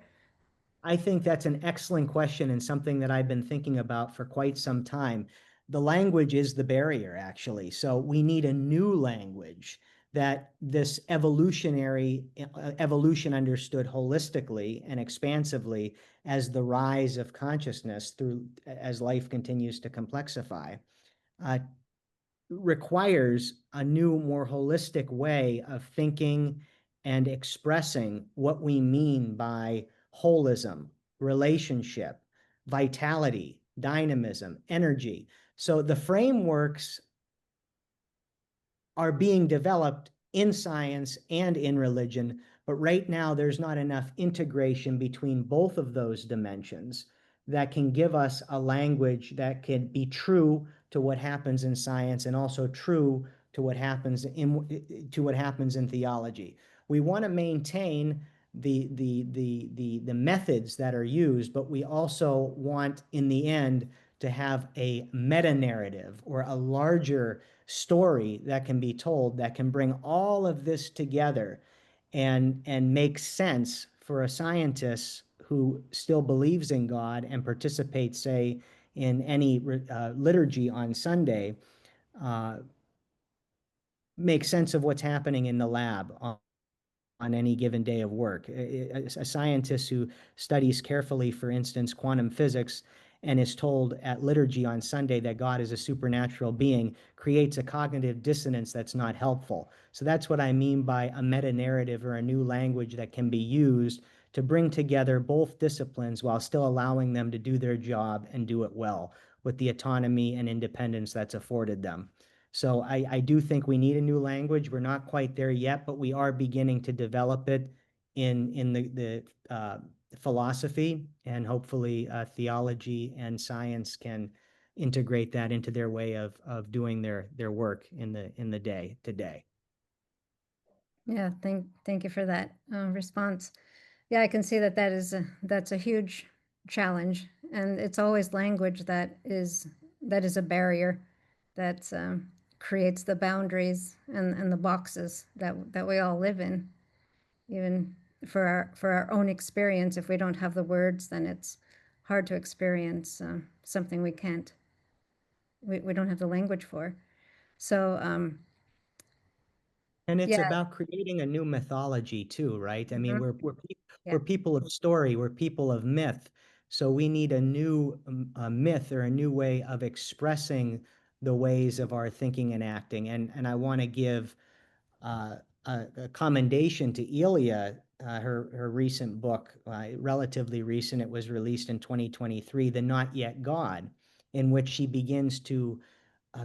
I think that's an excellent question and something that I've been thinking about for quite some time. The language is the barrier, actually. So we need a new language that this evolution understood holistically and expansively as the rise of consciousness as life continues to complexify, requires a new, more holistic way of thinking and expressing what we mean by holism, relationship, vitality, dynamism, energy. So the frameworks are being developed in science and in religion, but right now there's not enough integration between both of those dimensions that can give us a language that can be true to what happens in science and also true to what happens in theology. We want to maintain the methods that are used, but we also want, in the end, to have a meta-narrative or a larger story that can be told that can bring all of this together and make sense for a scientist who still believes in God and participates, say, in any liturgy on Sunday, make sense of what's happening in the lab on any given day of work. A scientist who studies carefully, for instance, quantum physics, and is told at liturgy on Sunday that God is a supernatural being, creates a cognitive dissonance that's not helpful. So that's what I mean by a meta-narrative, or a new language that can be used to bring together both disciplines while still allowing them to do their job and do it well, with the autonomy and independence that's afforded them. So I do think we need a new language. We're not quite there yet, but we are beginning to develop it in the philosophy, and hopefully theology and science can integrate that into their way of doing their work in the day to day. Yeah, thank you for that response. Yeah, I can see that's a huge challenge, and it's always language that is a barrier that creates the boundaries and the boxes that we all live in. Even for our own experience, if we don't have the words, then it's hard to experience something we don't have the language for. So And it's yeah, about creating a new mythology too, right? I mean, mhm, yeah, we're people of story, we're people of myth. So we need a new myth, or a new way of expressing the ways of our thinking and acting. And I want to give a commendation to Elia, her recent book, relatively recent. It was released in 2023, The Not Yet God, in which she begins to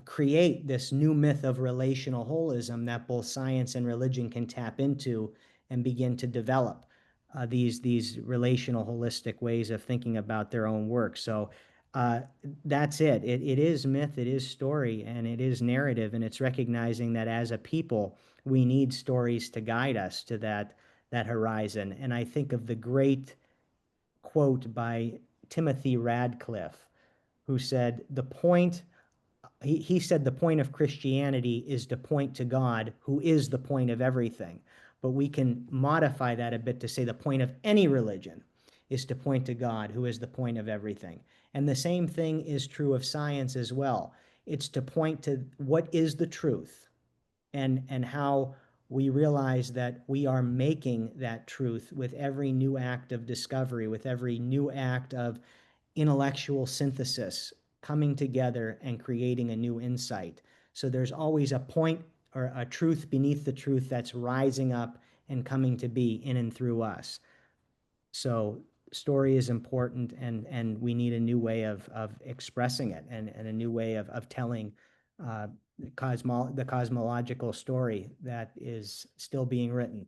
create this new myth of relational holism that both science and religion can tap into and begin to develop these relational holistic ways of thinking about their own work. So that's it. It is myth, it is story, and it is narrative, and it's recognizing that as a people, we need stories to guide us to that horizon. And I think of the great quote by Timothy Radcliffe, who said, he said the point of Christianity is to point to God, who is the point of everything. But we can modify that a bit to say the point of any religion is to point to God, who is the point of everything. And the same thing is true of science as well. It's to point to what is the truth, and how we realize that we are making that truth with every new act of discovery, with every new act of intellectual synthesis, coming together and creating a new insight. So there's always a point or a truth beneath the truth that's rising up and coming to be in and through us. So story is important, and we need a new way of expressing it, and a new way of telling the cosmological story that is still being written.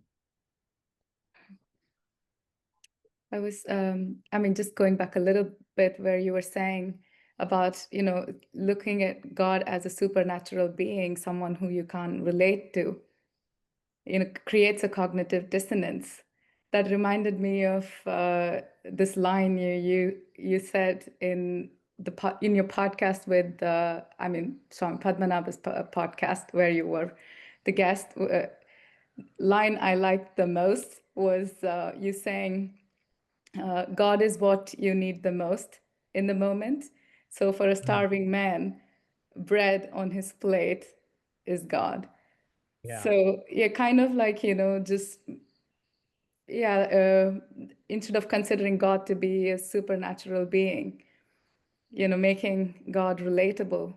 I was, I mean, just going back a little bit where you were saying about, looking at God as a supernatural being, someone who you can't relate to, creates a cognitive dissonance. That reminded me of this line you said in your podcast with, Swami Padmanabha's podcast, where you were the guest. Line I liked the most was you saying, God is what you need the most in the moment. So for a starving man, bread on his plate is God. Yeah. So yeah, kind of like, just, yeah, instead of considering God to be a supernatural being, making God relatable.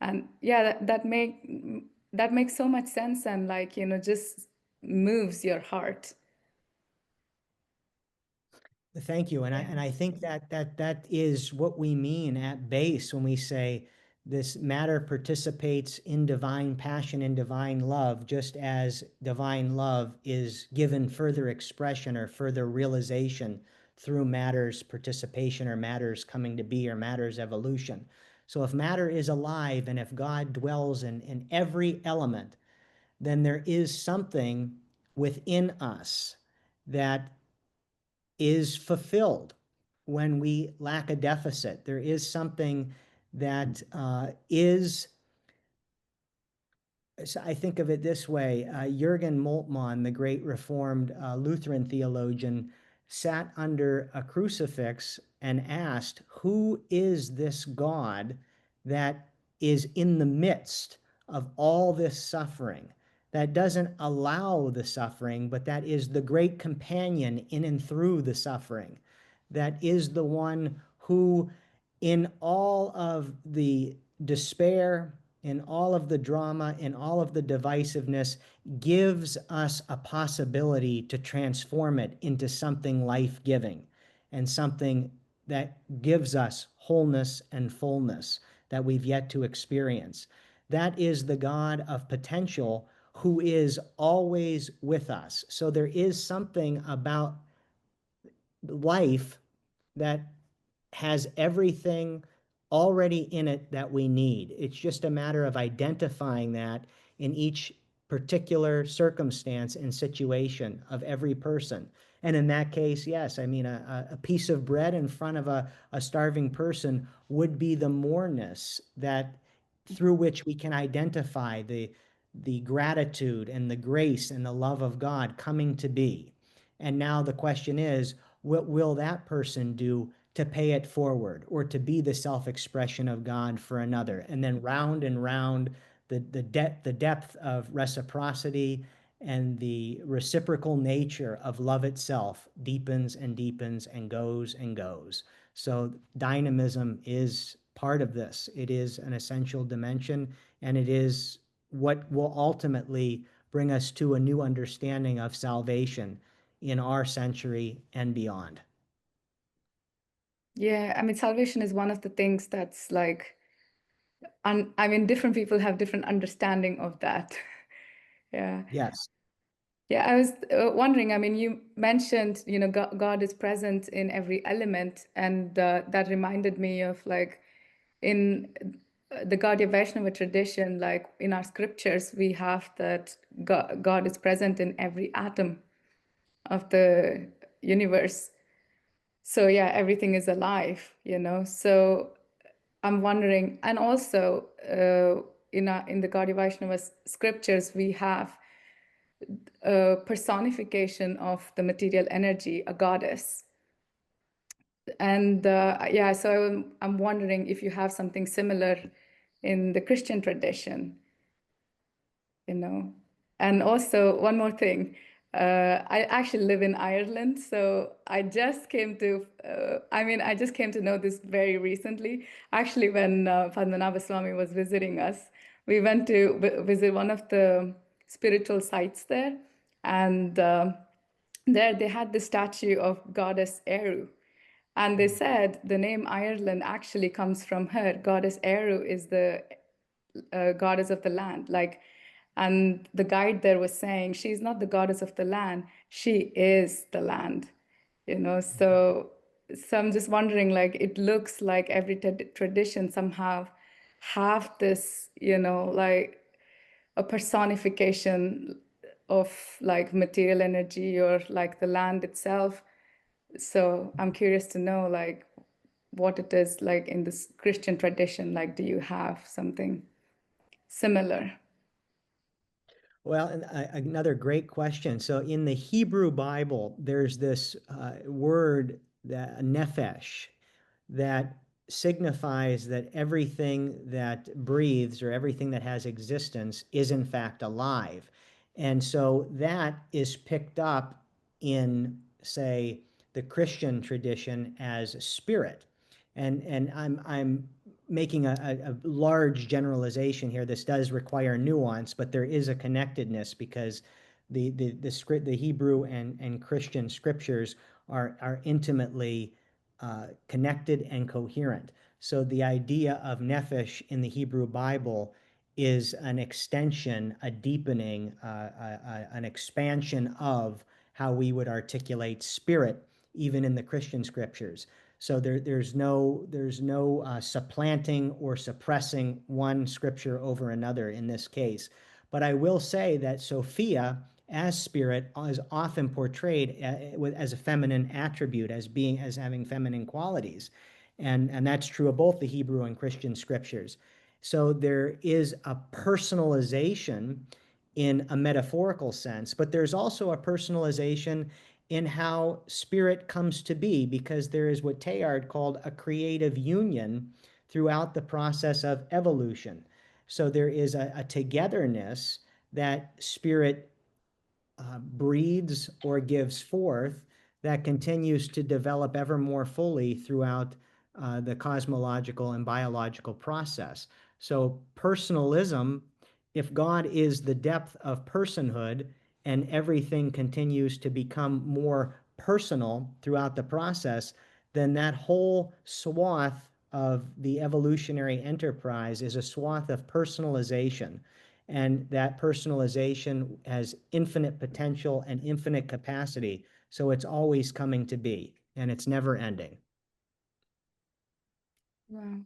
And yeah, that makes so much sense, and like, just moves your heart. Thank you. And I think that is what we mean at base when we say this matter participates in divine passion and divine love, just as divine love is given further expression or further realization through matter's participation, or matter's coming to be, or matter's evolution. So if matter is alive, and if God dwells in every element, then there is something within us that is fulfilled when we lack a deficit. There is something that is, so I think of it this way. Jürgen Moltmann, the great Reformed Lutheran theologian, sat under a crucifix and asked, who is this God that is in the midst of all this suffering, that doesn't allow the suffering, but that is the great companion in and through the suffering, that is the one who, in all of the despair, in all of the drama, in all of the divisiveness, gives us a possibility to transform it into something life-giving and something that gives us wholeness and fullness that we've yet to experience. That is the God of potential who is always with us. So there is something about life that has everything already in it that we need. It's just a matter of identifying that in each particular circumstance and situation of every person. And in that case, yes, I mean, a piece of bread in front of a starving person would be the moreness that through which we can identify the gratitude and the grace and the love of God coming to be. And now the question is, what will that person do to pay it forward or to be the self-expression of God for another? And then round and round, the depth of reciprocity and the reciprocal nature of love itself deepens and deepens and goes and goes. So dynamism is part of this. It is an essential dimension, and it is what will ultimately bring us to a new understanding of salvation in our century and beyond. Yeah, I mean, salvation is one of the things that's like, I mean, different people have different understanding of that. Yeah. Yes. Yeah, I was wondering, I mean, you mentioned, you know, God is present in every element, and that reminded me of like in the Gaudiya Vaishnava tradition, like in our scriptures, we have that God is present in every atom of the universe. So yeah, everything is alive, you know. So I'm wondering, and also in the Gaudiya Vaishnava scriptures, we have a personification of the material energy, a goddess. And yeah, so I'm wondering if you have something similar in the Christian tradition, you know. And also one more thing, I actually live in Ireland, so I just came to, I just came to know this very recently. Actually, when Padmanabha Swami was visiting us, we went to visit one of the spiritual sites there, and there they had the statue of goddess Eru. And they said the name Ireland actually comes from her. Goddess Eru is the goddess of the land. Like, and the guide there was saying, she's not the goddess of the land, she is the land, you know. So I'm just wondering, like, it looks like every tradition somehow have this, you know, like a personification of like material energy or like the land itself. So I'm curious to know, like, what it is like in this Christian tradition. Like, do you have something similar? Well, and another great question. So in the Hebrew Bible, there's this word, that nephesh, that signifies that everything that breathes or everything that has existence is in fact alive. And so that is picked up in, say, the Christian tradition as spirit. And I'm making a large generalization here. This does require nuance, but there is a connectedness because the Hebrew and Christian scriptures are intimately connected and coherent. So the idea of nephesh in the Hebrew Bible is an extension, a deepening, an expansion of how we would articulate spirit, even in the Christian scriptures. So there's no supplanting or suppressing one scripture over another in this case. But I will say that Sophia as spirit is often portrayed as a feminine attribute, as having feminine qualities. And that's true of both the Hebrew and Christian scriptures. So there is a personalization in a metaphorical sense, but there's also a personalization in how spirit comes to be, because there is what Teilhard called a creative union throughout the process of evolution. So there is a togetherness that spirit breeds or gives forth that continues to develop ever more fully throughout the cosmological and biological process. So personalism, if God is the depth of personhood and everything continues to become more personal throughout the process, then that whole swath of the evolutionary enterprise is a swath of personalization. And that personalization has infinite potential and infinite capacity. So it's always coming to be, and it's never ending. Wow.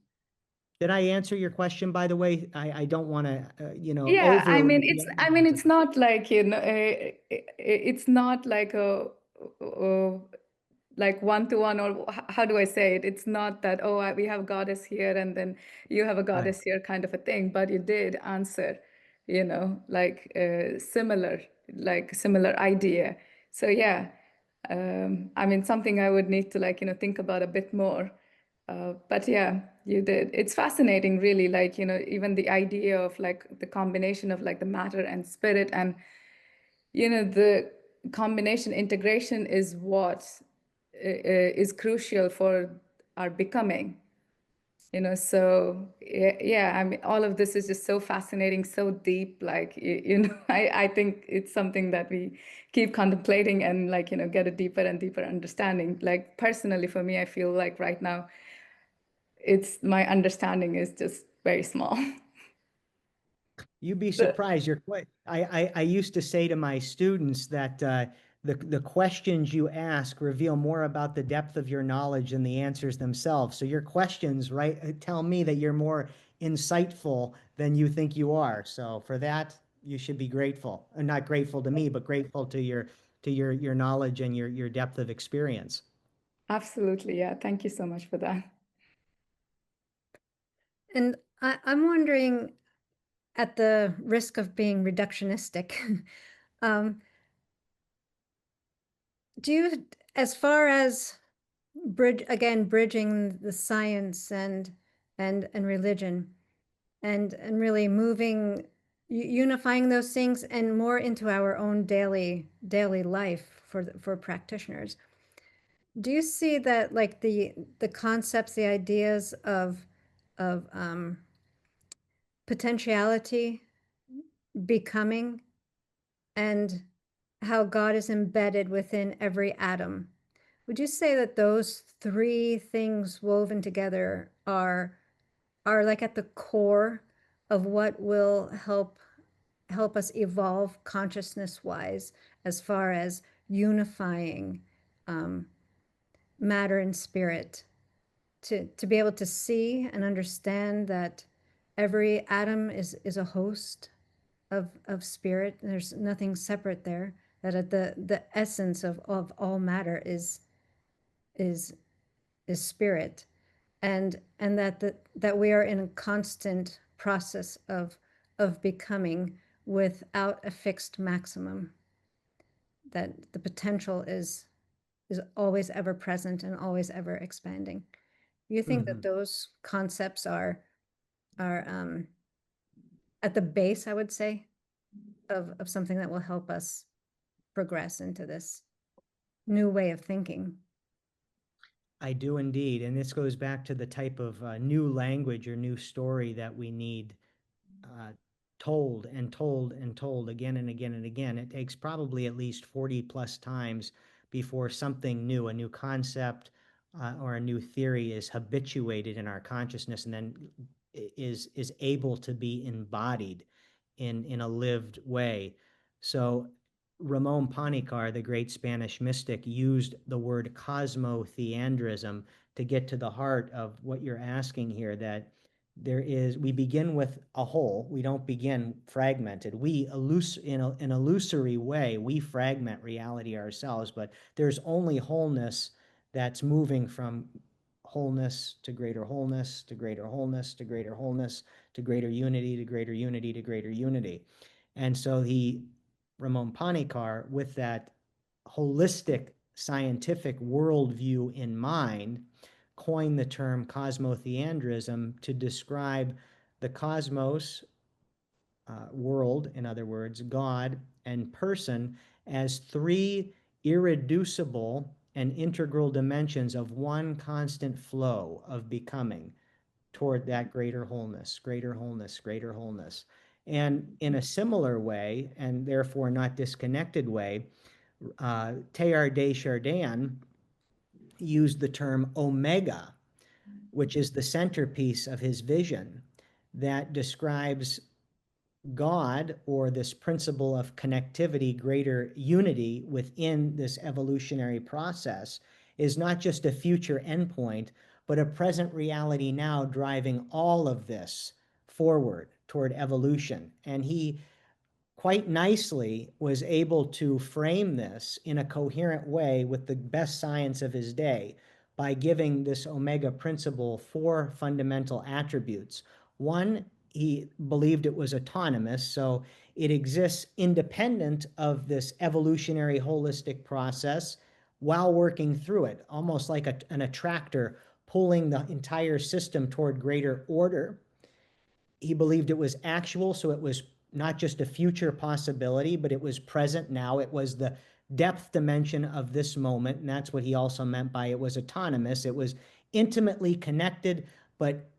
Did I answer your question, by the way? I don't want to, Yeah, I mean, overly. it's not like, it's not like like one-to-one, or how do I say it? It's not that, oh, we have a goddess here and then you have a goddess here kind of a thing, but you did answer, like similar idea. So yeah, I mean, something I would need to think about a bit more. But yeah, you did. It's fascinating, really, like, even the idea of like the combination of like the matter and spirit, and, the combination integration is what is crucial for our becoming, so yeah, I mean, all of this is just so fascinating, so deep, like, I think it's something that we keep contemplating and like, get a deeper and deeper understanding. Like personally, for me, I feel like right now, my understanding is just very small. You'd be surprised. I used to say to my students that the questions you ask reveal more about the depth of your knowledge than the answers themselves. So your questions, right, tell me that you're more insightful than you think you are. So for that, you should be grateful. And not grateful to me, but grateful to your knowledge and your depth of experience. Absolutely, yeah. Thank you so much for that. And I'm wondering, at the risk of being reductionistic, do you, as far as bridging the science and religion, and really unifying those things and more into our own daily life for practitioners, do you see that like the concepts, the ideas of potentiality, becoming, and how God is embedded within every atom? Would you say that those three things woven together are like at the core of what will help us evolve consciousness-wise, as far as unifying matter and spirit, to be able to see and understand that every atom is a host of spirit. There's nothing separate there, that at the essence of all matter is spirit, and that we are in a constant process of becoming without a fixed maximum, that the potential is always ever present and always ever expanding. You think that those concepts are at the base, I would say, of something that will help us progress into this new way of thinking? I do indeed. And this goes back to the type of new language or new story that we need told and told and told again and again and again. It takes probably at least 40 plus times before something new, a new concept or a new theory is habituated in our consciousness and then is able to be embodied in a lived way. So Ramon Panicar, the great Spanish mystic, used the word cosmotheandrism to get to the heart of what you're asking here, that we begin with a whole. We don't begin fragmented. We in an illusory way, we fragment reality ourselves, but there's only wholeness that's moving from wholeness to greater wholeness to greater wholeness to greater wholeness to greater unity to greater unity to greater unity. And so Ramon Panicar, with that holistic scientific worldview in mind, coined the term cosmotheandrism to describe the cosmos world, in other words, God and person, as three irreducible and integral dimensions of one constant flow of becoming toward that greater wholeness, greater wholeness, greater wholeness. And in a similar way, and therefore not disconnected way, Teilhard de Chardin used the term omega, which is the centerpiece of his vision that describes God, or this principle of connectivity, greater unity within this evolutionary process, is not just a future endpoint, but a present reality now driving all of this forward toward evolution. And he quite nicely was able to frame this in a coherent way with the best science of his day by giving this omega principle four fundamental attributes. One, he believed it was autonomous, so it exists independent of this evolutionary holistic process while working through it, almost like an attractor pulling the entire system toward greater order. He believed it was actual, so it was not just a future possibility, but it was present now. It was the depth dimension of this moment, and that's what he also meant by it was autonomous. It was intimately connected, but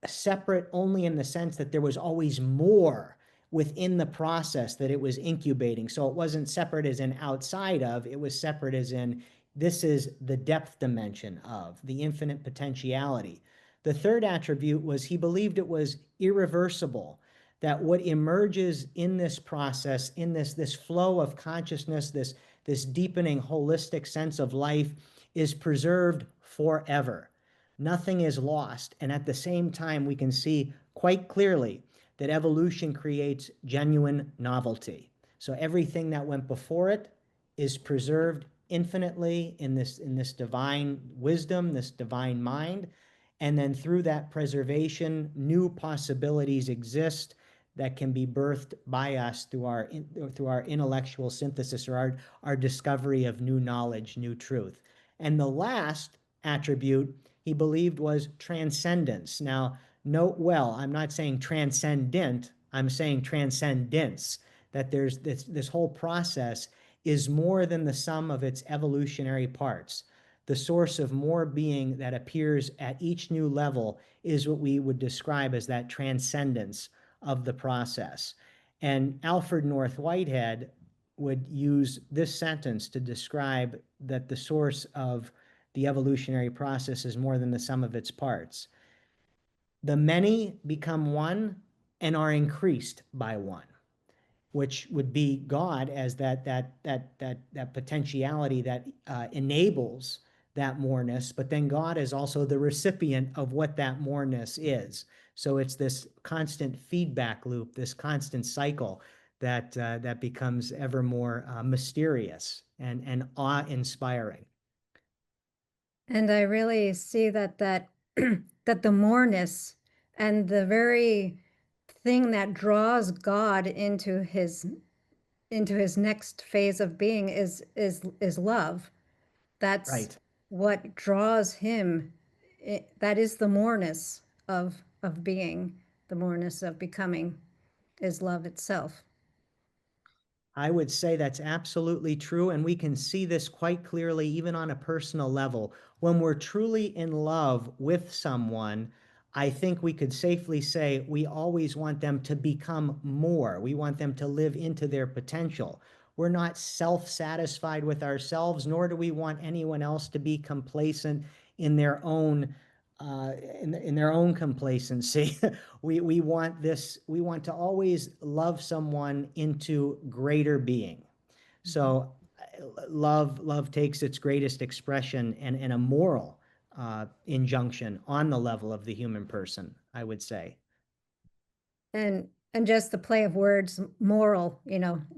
separate only in the sense that there was always more within the process that it was incubating. So it wasn't separate as in outside of, it was separate as in this is the depth dimension of the infinite potentiality. The third attribute was he believed it was irreversible, that what emerges in this process, in this flow of consciousness, this deepening holistic sense of life, is preserved forever. Nothing is lost. And at the same time, we can see quite clearly that evolution creates genuine novelty. So everything that went before it is preserved infinitely in this divine wisdom, this divine mind. And then through that preservation, new possibilities exist that can be birthed by us through our intellectual synthesis, or our discovery of new knowledge, new truth. And the last attribute he believed was transcendence. Now, note well, I'm not saying transcendent, I'm saying transcendence, that there's this whole process is more than the sum of its evolutionary parts. The source of more being that appears at each new level is what we would describe as that transcendence of the process. And Alfred North Whitehead would use this sentence to describe that the source of the evolutionary process is more than the sum of its parts. The many become one and are increased by one, which would be God as that potentiality that enables that moreness, but then God is also the recipient of what that moreness is. So it's this constant feedback loop, this constant cycle that becomes ever more mysterious and awe-inspiring. And I really see that that the moreness and the very thing that draws God into his next phase of being is love. That's right. What draws him. That is the moreness of being, the moreness of becoming, is love itself. I would say that's absolutely true, and we can see this quite clearly even on a personal level. When we're truly in love with someone, I think we could safely say we always want them to become more. We want them to live into their potential. We're not self-satisfied with ourselves, nor do we want anyone else to be complacent in their own complacency. we want to always love someone into greater being. So love takes its greatest expression in a moral injunction on the level of the human person, I would say. And just the play of words, moral,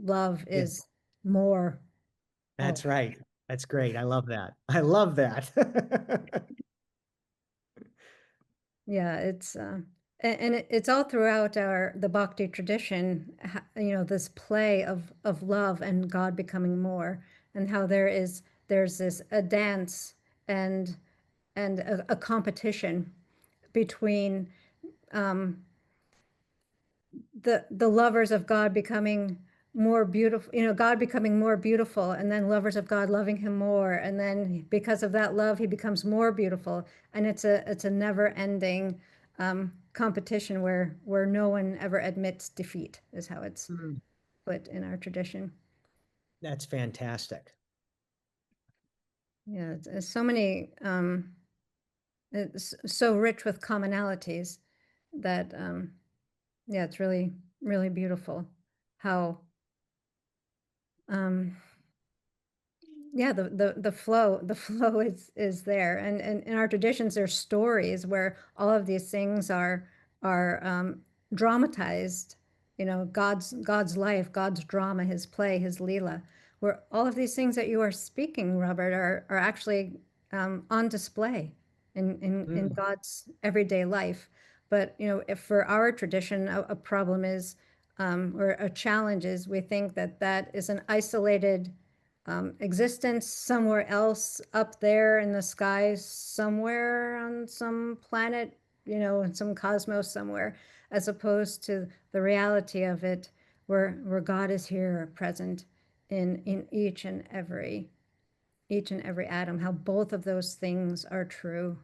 love is more. That's right. That's great. I love that. I love that. Yeah, it's it's all throughout the Bhakti tradition, this play of love and God becoming more, and how there's a dance and a competition between the lovers of God becoming more beautiful, God becoming more beautiful, and then lovers of God loving him more, and then because of that love, he becomes more beautiful, and it's a never-ending competition where no one ever admits defeat, is how it's put in our tradition. That's fantastic. Yeah, it's so many, it's so rich with commonalities that, yeah, it's really, really beautiful how, yeah, the flow is there, and in our traditions there's stories where all of these things are dramatized, God's life, God's drama, his play, his Leela, where all of these things that you are speaking, Robert, are actually on display in God's everyday life. But if for our tradition a problem is or a challenge is, we think that is an isolated existence somewhere else up there in the sky, somewhere on some planet, in some cosmos somewhere, as opposed to the reality of it, where God is here present in each and every atom, how both of those things are true.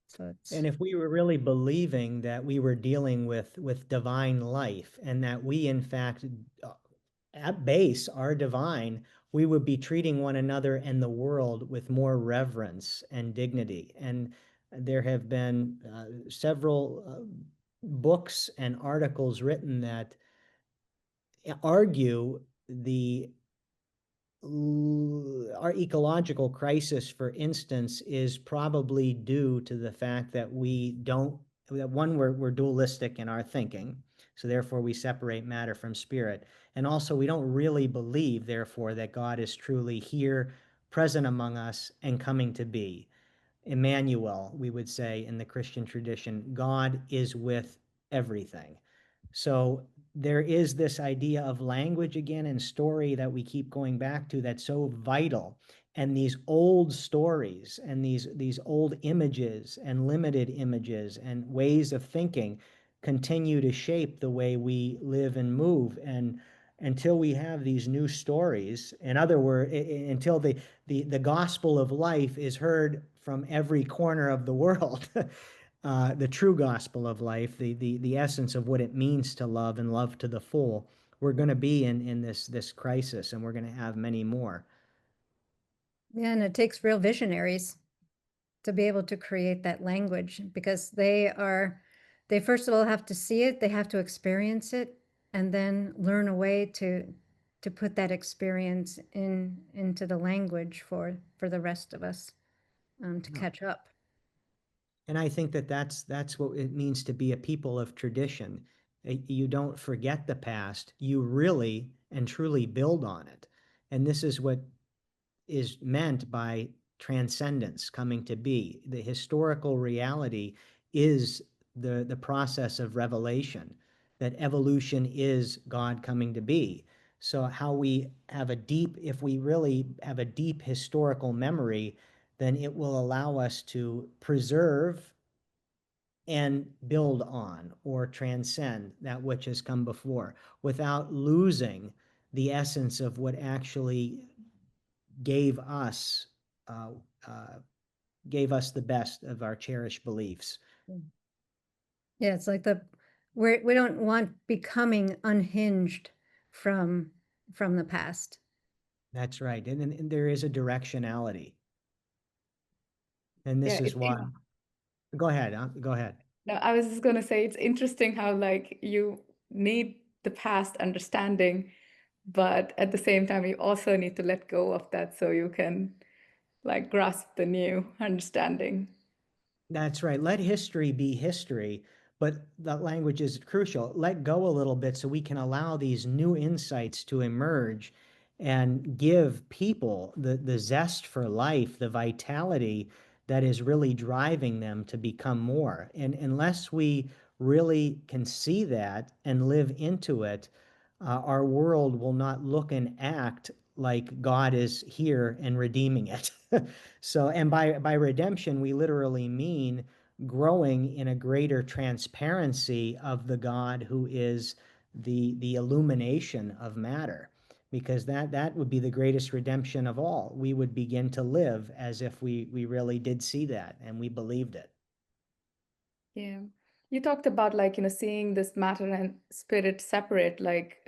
So And if we were really believing that we were dealing with divine life, and that we in fact at base are divine, we would be treating one another and the world with more reverence and dignity. And there have been several books and articles written that argue our ecological crisis, for instance, is probably due to the fact that we're dualistic in our thinking, so therefore we separate matter from spirit, and also we don't really believe, therefore, that God is truly here, present among us, and coming to be. Emmanuel, we would say in the Christian tradition, God is with everything. So there is this idea of language again and story that we keep going back to that's so vital. And these old stories and these old images and limited images and ways of thinking continue to shape the way we live and move. And until we have these new stories, in other words, until the gospel of life is heard from every corner of the world, the true gospel of life, the essence of what it means to love and love to the full, we're going to be in this crisis, and we're going to have many more. Yeah, and it takes real visionaries to be able to create that language, because they first of all have to see it, they have to experience it, and then learn a way to put that experience into the language for the rest of us to catch up. And I think that's what it means to be a people of tradition. You don't forget the past, you really and truly build on it. And this is what is meant by transcendence, coming to be. The historical reality is the process of revelation, that evolution is God coming to be. So how we have if we really have a deep historical memory, then it will allow us to preserve and build on or transcend that which has come before without losing the essence of what actually gave us the best of our cherished beliefs. Yeah, it's like we don't want becoming unhinged from the past. That's right. And there is a directionality. And this is why. Go ahead. Go ahead. No, I was just going to say it's interesting how like you need the past understanding, but at the same time you also need to let go of that so you can like grasp the new understanding. That's right. Let history be history, but that language is crucial. Let go a little bit so we can allow these new insights to emerge and give people the zest for life, the vitality that is really driving them to become more. And unless we really can see that and live into it, our world will not look and act like God is here and redeeming it. So, and by redemption, we literally mean growing in a greater transparency of the God who is the illumination of matter, because that would be the greatest redemption of all. We would begin to live as if we really did see that and we believed it. Yeah. You talked about like, seeing this matter and spirit separate, like,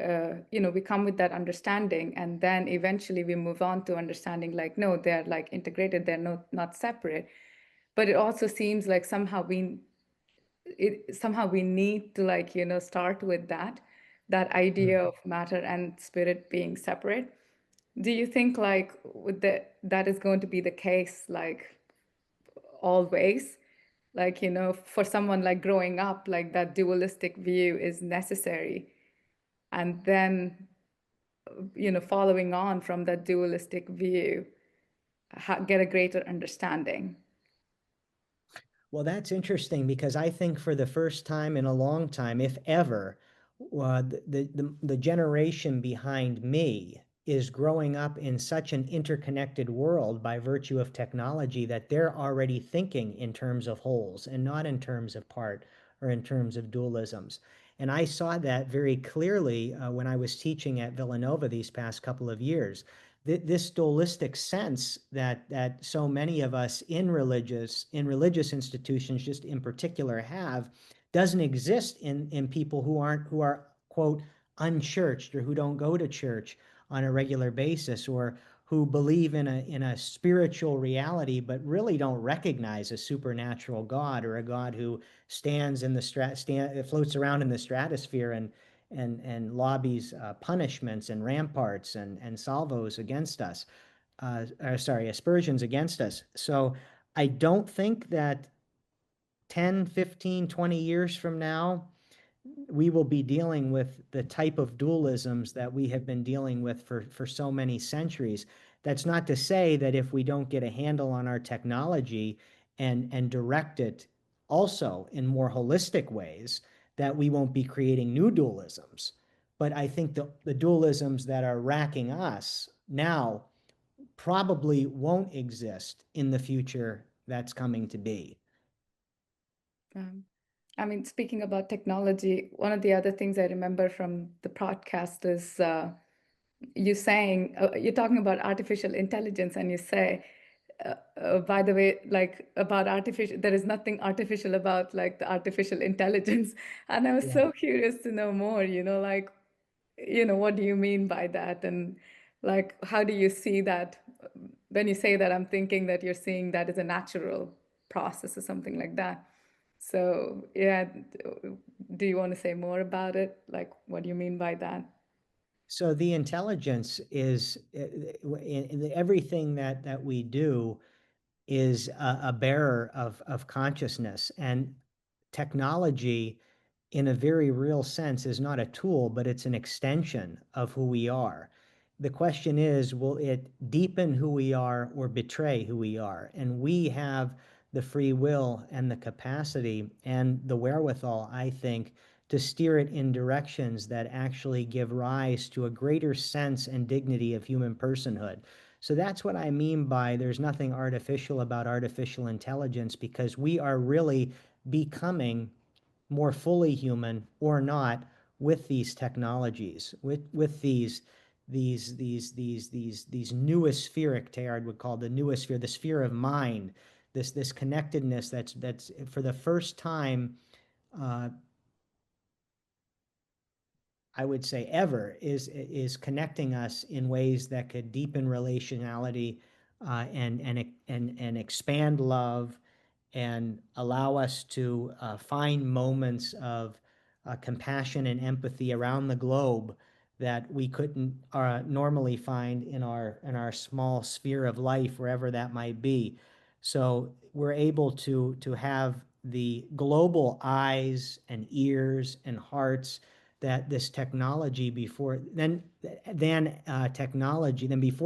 we come with that understanding and then eventually we move on to understanding like, no, they're like integrated, they're not separate. But it also seems like somehow we need to like, start with that idea of matter and spirit being separate. Do you think like that is going to be the case like always? Like, for someone like growing up, like that dualistic view is necessary. And then, following on from that dualistic view, get a greater understanding. Well, that's interesting because I think for the first time in a long time, if ever, the generation behind me is growing up in such an interconnected world by virtue of technology that they're already thinking in terms of wholes and not in terms of part or in terms of dualisms. And I saw that very clearly when I was teaching at Villanova these past couple of years. This dualistic sense that so many of us in religious institutions just in particular have doesn't exist in people who are quote unchurched or who don't go to church on a regular basis, or who believe in a spiritual reality but really don't recognize a supernatural God or a God who stands in the floats around in the stratosphere and lobbies punishments and ramparts and salvos against us, aspersions against us. So I don't think that 10, 15, 20 years from now, we will be dealing with the type of dualisms that we have been dealing with for so many centuries. That's not to say that if we don't get a handle on our technology and direct it also in more holistic ways, that we won't be creating new dualisms. But I think the dualisms that are racking us now probably won't exist in the future that's coming to be. I mean, speaking about technology, one of the other things I remember from the podcast is you're talking about artificial intelligence, and you say, by the way, like about artificial, there is nothing artificial about like the artificial intelligence. And I was so curious to know more, like, what do you mean by that? And like, how do you see that? When you say that, I'm thinking that you're seeing that as a natural process or something like that. So yeah, do you want to say more about it? Like, what do you mean by that? So the intelligence is in everything that we do is a bearer of consciousness, and technology in a very real sense is not a tool, but it's an extension of who we are. The question is, will it deepen who we are or betray who we are? And we have the free will and the capacity and the wherewithal, I think, to steer it in directions that actually give rise to a greater sense and dignity of human personhood. So that's what I mean by there's nothing artificial about artificial intelligence, because we are really becoming more fully human or not with these technologies, with these noosphere, Teilhard would call the noosphere, the sphere of mind, this connectedness that's for the first time, I would say ever, is connecting us in ways that could deepen relationality, and expand love, and allow us to find moments of compassion and empathy around the globe that we couldn't normally find in our small sphere of life, wherever that might be. So we're able to have the global eyes and ears and hearts that this technology before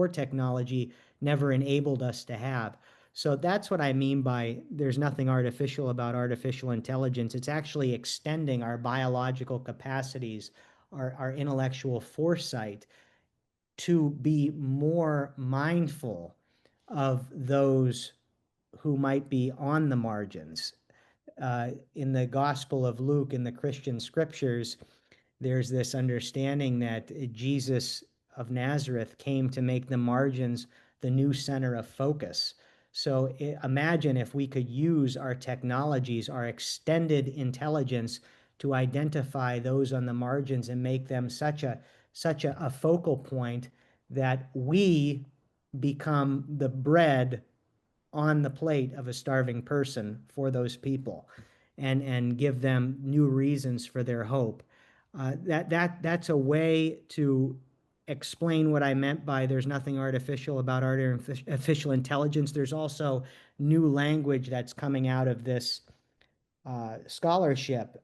technology never enabled us to have. So that's what I mean by there's nothing artificial about artificial intelligence. It's actually extending our biological capacities, our intellectual foresight, to be more mindful of those who might be on the margins. in the Gospel of Luke, in the Christian scriptures, there's this understanding that Jesus of Nazareth came to make the margins the new center of focus. So imagine if we could use our technologies, our extended intelligence, to identify those on the margins and make them such a focal point that we become the bread on the plate of a starving person for those people, and give them new reasons for their hope. That's a way to explain what I meant by there's nothing artificial about artificial intelligence. There's also new language that's coming out of this scholarship,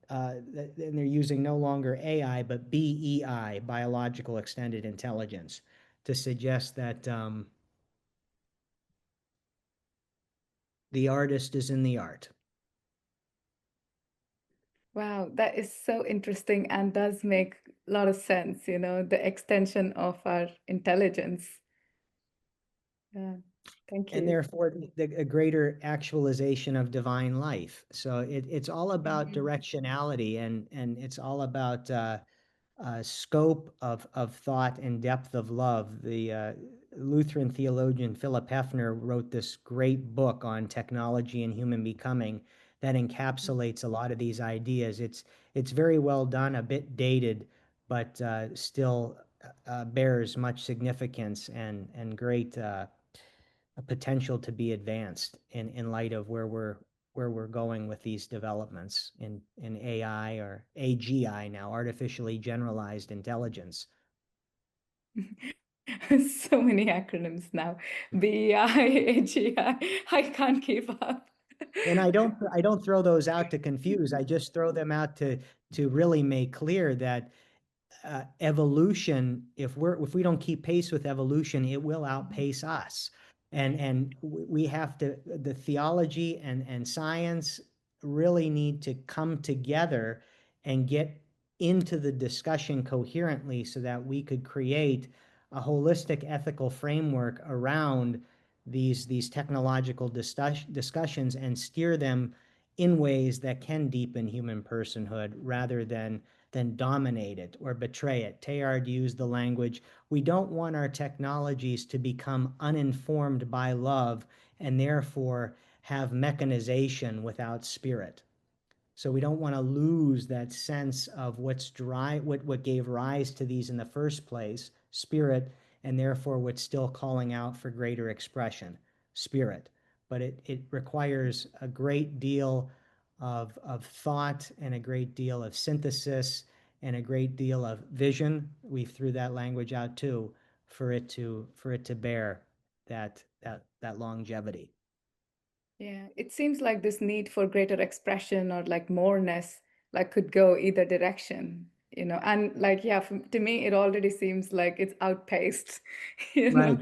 and they're using no longer AI, but BEI, biological extended intelligence, to suggest that the artist is in the art. Wow, that is so interesting and does make a lot of sense, the extension of our intelligence. Yeah, thank you. And therefore, a greater actualization of divine life. So it's all about directionality, and it's all about scope of thought and depth of love. The Lutheran theologian Philip Hefner wrote this great book on technology and human becoming that encapsulates a lot of these ideas. It's very well done, a bit dated, but still bears much significance and great potential to be advanced in light of where we're going with these developments in AI, or AGI now, artificially generalized intelligence. So many acronyms now. BEI, AGI. I can't keep up. And I don't throw those out to confuse. I just throw them out to really make clear that evolution, if we don't keep pace with evolution, it will outpace us. And we have to, the theology and science really need to come together and get into the discussion coherently, so that we could create a holistic ethical framework around these technological discussions, and steer them in ways that can deepen human personhood rather than dominate it or betray it. Teilhard used the language, we don't want our technologies to become uninformed by love and therefore have mechanization without spirit. So we don't want to lose that sense of what gave rise to these in the first place, spirit, and therefore what's still calling out for greater expression, spirit. But it requires a great deal of thought, and a great deal of synthesis, and a great deal of vision. We threw that language out too, for it to bear that longevity. Yeah, it seems like this need for greater expression, or like moreness, like could go either direction, and like, yeah, to me, it already seems like it's outpaced, Right.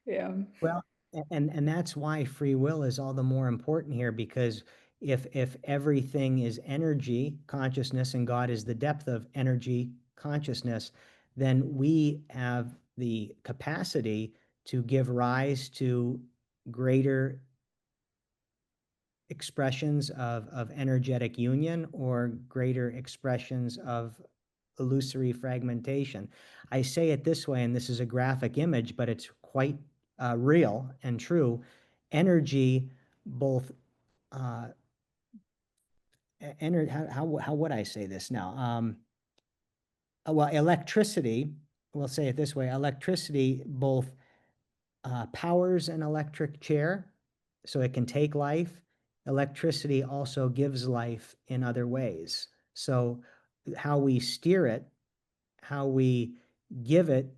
Yeah. Well, and that's why free will is all the more important here, because if everything is energy, consciousness, and God is the depth of energy, consciousness, then we have the capacity to give rise to greater expressions of energetic union, or greater expressions of illusory fragmentation. I say it this way, and this is a graphic image, but it's quite real and true. Energy, both how would I say this now? Well, electricity, we'll say it this way, electricity both powers an electric chair, so it can take life. Electricity also gives life in other ways. So how we steer it, how we give it,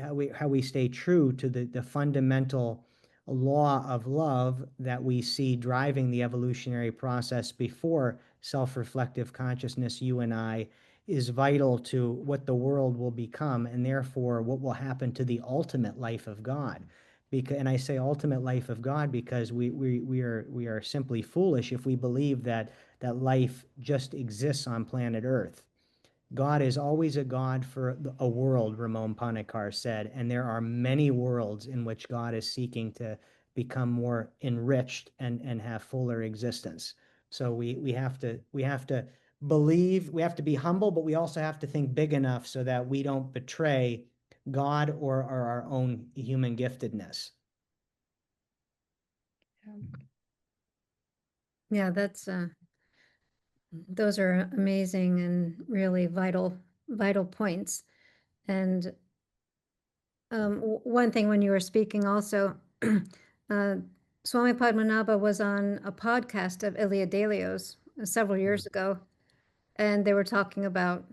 how we stay true to the fundamental law of love that we see driving the evolutionary process before self-reflective consciousness, you and I, is vital to what the world will become, and therefore what will happen to the ultimate life of God. And I say ultimate life of God because we are simply foolish if we believe that life just exists on planet Earth. God is always a God for a world, Ramon Panikar said, and there are many worlds in which God is seeking to become more enriched and have fuller existence. So we have to believe, we have to be humble, but we also have to think big enough so that we don't betray God or our own human giftedness. Yeah, that's those are amazing and really vital points. And one thing when you were speaking also, Swami Padmanabha was on a podcast of Ilia Delio's several years ago, and they were talking about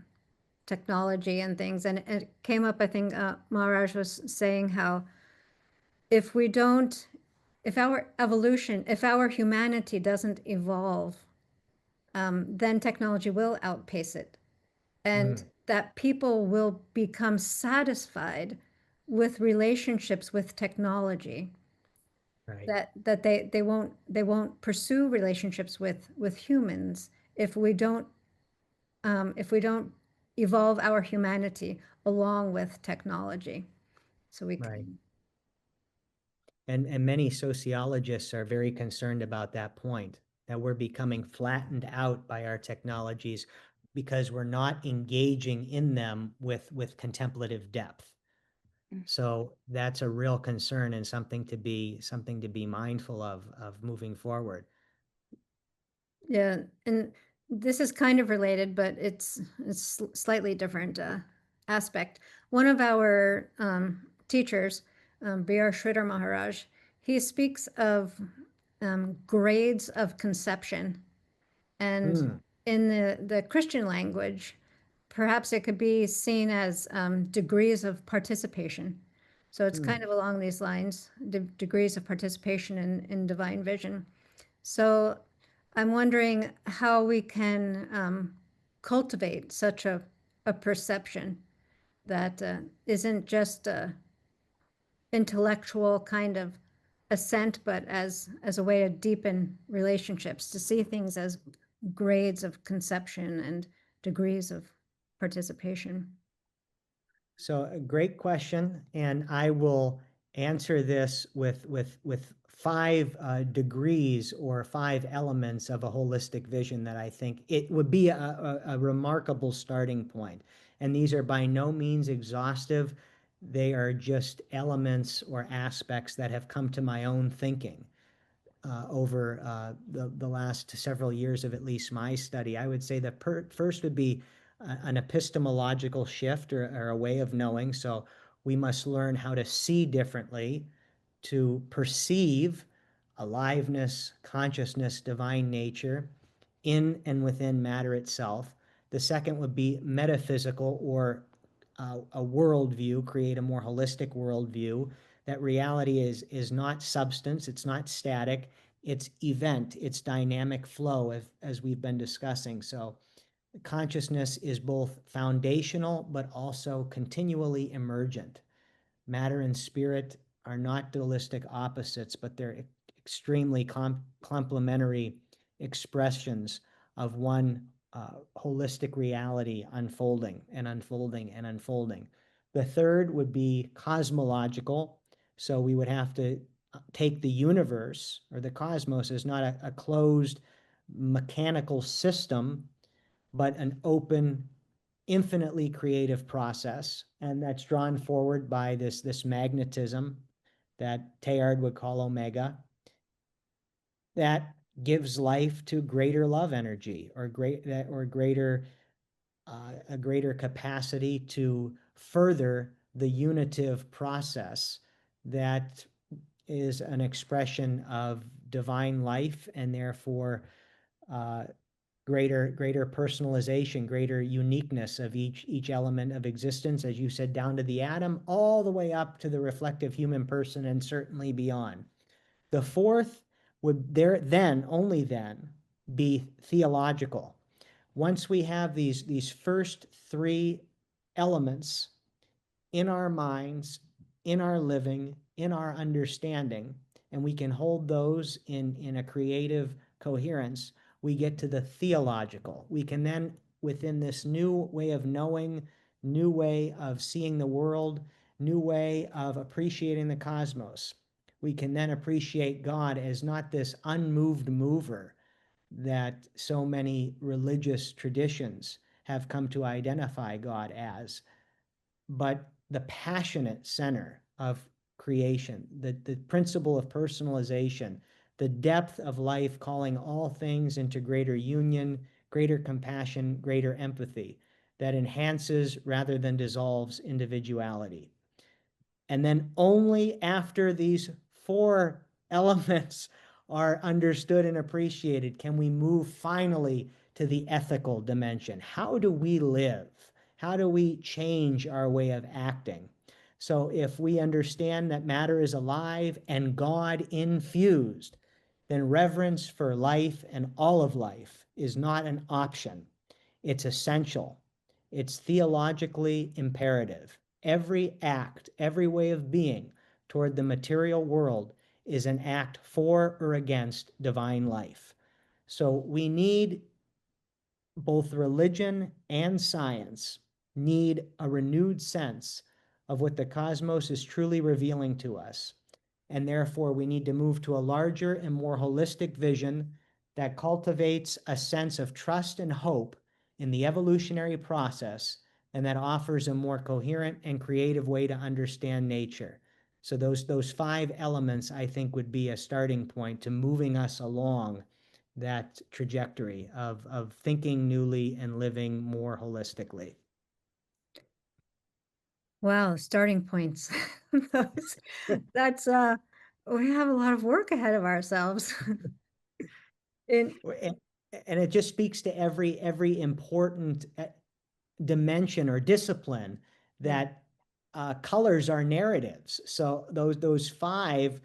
technology and things, and it came up, I think Maharaj was saying how if our evolution, if our humanity doesn't evolve, then technology will outpace it. And that people will become satisfied with relationships with technology. Right. That they won't pursue relationships with humans if we don't evolve our humanity along with technology. So we Right. can. And many sociologists are very concerned about that point, that we're becoming flattened out by our technologies because we're not engaging in them with contemplative depth. So that's a real concern and something to be mindful of moving forward. Yeah, and this is kind of related, but it's slightly different aspect. One of our teachers, B.R. Shridhar Maharaj, he speaks of grades of conception. And in the Christian language, perhaps it could be seen as degrees of participation. So it's kind of along these lines, degrees of participation in divine vision. So I'm wondering how we can cultivate such a perception that isn't just a intellectual kind of assent, but as a way to deepen relationships, to see things as grades of conception and degrees of participation. So a great question, and I will answer this with 5 degrees or 5 elements of a holistic vision that I think it would be a remarkable starting point. And these are by no means exhaustive. They are just elements or aspects that have come to my own thinking over the last several years of at least my study. I would say the first would be an epistemological shift or a way of knowing. So we must learn how to see differently, to perceive aliveness, consciousness, divine nature in and within matter itself. The second would be metaphysical or a worldview, create a more holistic worldview, that reality is not substance, it's not static, it's event, it's dynamic flow, as we've been discussing. So consciousness is both foundational but also continually emergent. Matter and spirit are not dualistic opposites, but they're extremely complementary expressions of one holistic reality unfolding and unfolding and unfolding. The third would be cosmological. So we would have to take the universe or the cosmos as not a closed mechanical system, but an open, infinitely creative process. And that's drawn forward by this magnetism that Teilhard would call omega, that gives life to greater love energy or greater a greater capacity to further the unitive process that is an expression of divine life and therefore greater personalization, greater uniqueness of each element of existence, as you said, down to the atom, all the way up to the reflective human person and certainly beyond. The fourth would only then be theological. Once we have these first 3 elements in our minds, in our living, in our understanding, and we can hold those in a creative coherence, we get to the theological. We can then, within this new way of knowing, new way of seeing the world, new way of appreciating the cosmos, we can then appreciate God as not this unmoved mover that so many religious traditions have come to identify God as, but the passionate center of creation, the principle of personalization, the depth of life calling all things into greater union, greater compassion, greater empathy that enhances rather than dissolves individuality. And then only after these four elements are understood and appreciated can we move finally to the ethical dimension. How do we live? How do we change our way of acting? So if we understand that matter is alive and God infused, then reverence for life and all of life is not an option. It's essential. It's theologically imperative. Every act, every way of being toward the material world is an act for or against divine life. So we need both religion and science need a renewed sense of what the cosmos is truly revealing to us. And therefore, we need to move to a larger and more holistic vision that cultivates a sense of trust and hope in the evolutionary process, and that offers a more coherent and creative way to understand nature. So those five elements, I think, would be a starting point to moving us along that trajectory of thinking newly and living more holistically. Wow, starting points. That's we have a lot of work ahead of ourselves. In And it just speaks to every important dimension or discipline that colors our narratives. So those five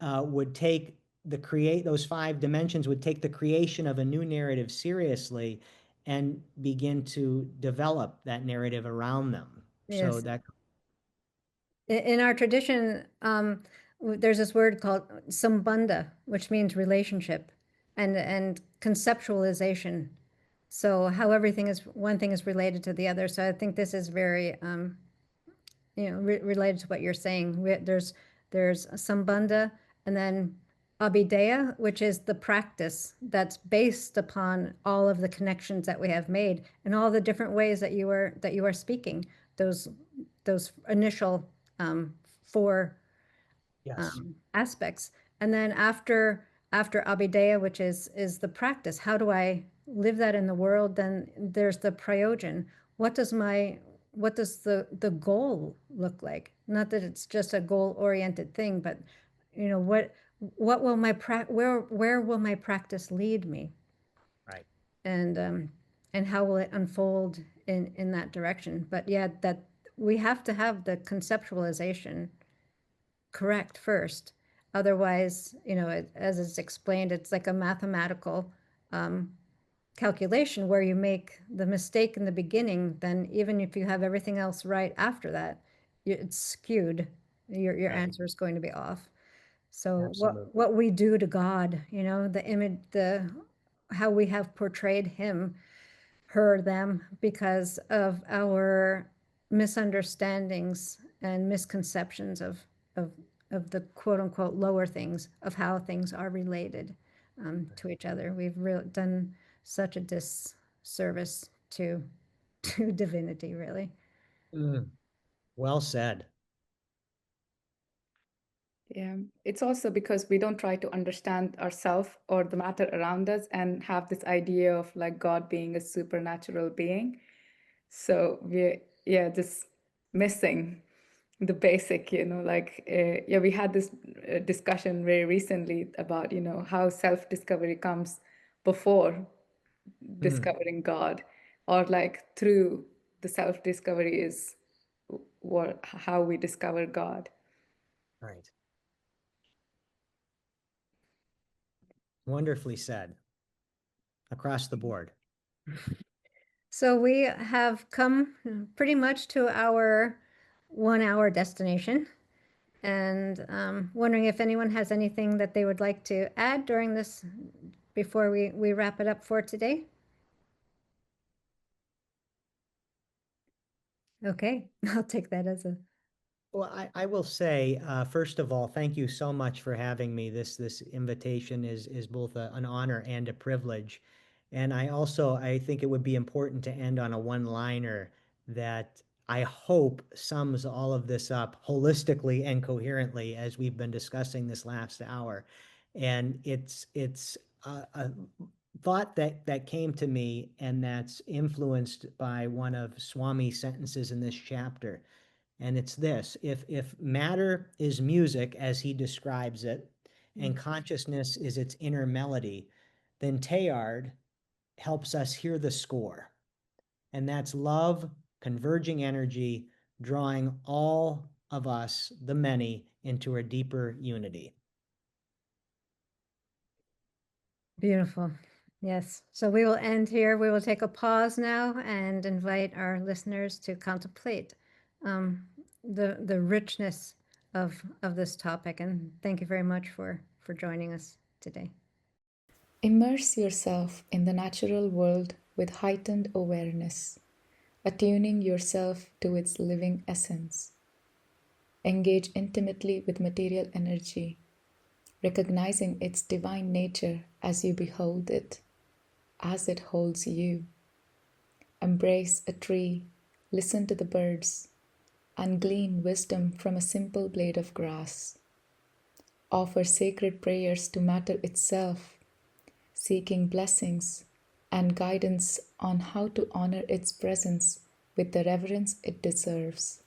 would take those five dimensions would take the creation of a new narrative seriously and begin to develop that narrative around them. So Yes. that In our tradition, there's this word called sambandha, which means relationship, and conceptualization. So how everything is, one thing is related to the other. So I think this is very, related to what you're saying. There's sambandha, and then abhidheya, which is the practice that's based upon all of the connections that we have made and all the different ways that you are speaking. Those initial four yes. aspects, and then after abhidheya, which is the practice, how do I live that in the world? Then there's the prayojan. What does the goal look like? Not that it's just a goal-oriented thing, but what will where will my practice lead me? Right. And how will it unfold in that direction? But yeah, that we have to have the conceptualization correct first. Otherwise, as it's explained, it's like a mathematical calculation where you make the mistake in the beginning, then even if you have everything else right after that, it's skewed. Your Right. answer is going to be off. So Absolutely. what we do to God, the image, how we have portrayed him, her, them, because of our misunderstandings and misconceptions of the quote unquote lower things, of how things are related to each other. We've done such a disservice to divinity, really. Well said. Yeah, it's also because we don't try to understand ourselves or the matter around us and have this idea of like God being a supernatural being. So we're just missing the basic, we had this discussion very recently about, how self-discovery comes before discovering God, or like through the self-discovery is how we discover God. Right. Wonderfully said. Across the board. So we have come pretty much to our 1 hour destination, and wondering if anyone has anything that they would like to add during this before we wrap it up for today. Okay, I'll take that as a Well, I will say, first of all, thank you so much for having me. This invitation is both an honor and a privilege. And I think it would be important to end on a one-liner that I hope sums all of this up holistically and coherently as we've been discussing this last hour. And it's a thought that came to me, and that's influenced by one of Swami's sentences in this chapter. And it's this: if matter is music as he describes it, and consciousness is its inner melody, then Teilhard helps us hear the score. And that's love, converging energy, drawing all of us, the many, into a deeper unity. Beautiful. Yes. So we will end here. We will take a pause now and invite our listeners to contemplate the richness of this topic. And thank you very much for joining us today. Immerse yourself in the natural world with heightened awareness, attuning yourself to its living essence. Engage intimately with material energy, recognizing its divine nature as you behold it, as it holds you. Embrace a tree, listen to the birds, and glean wisdom from a simple blade of grass. Offer sacred prayers to matter itself, seeking blessings and guidance on how to honor its presence with the reverence it deserves.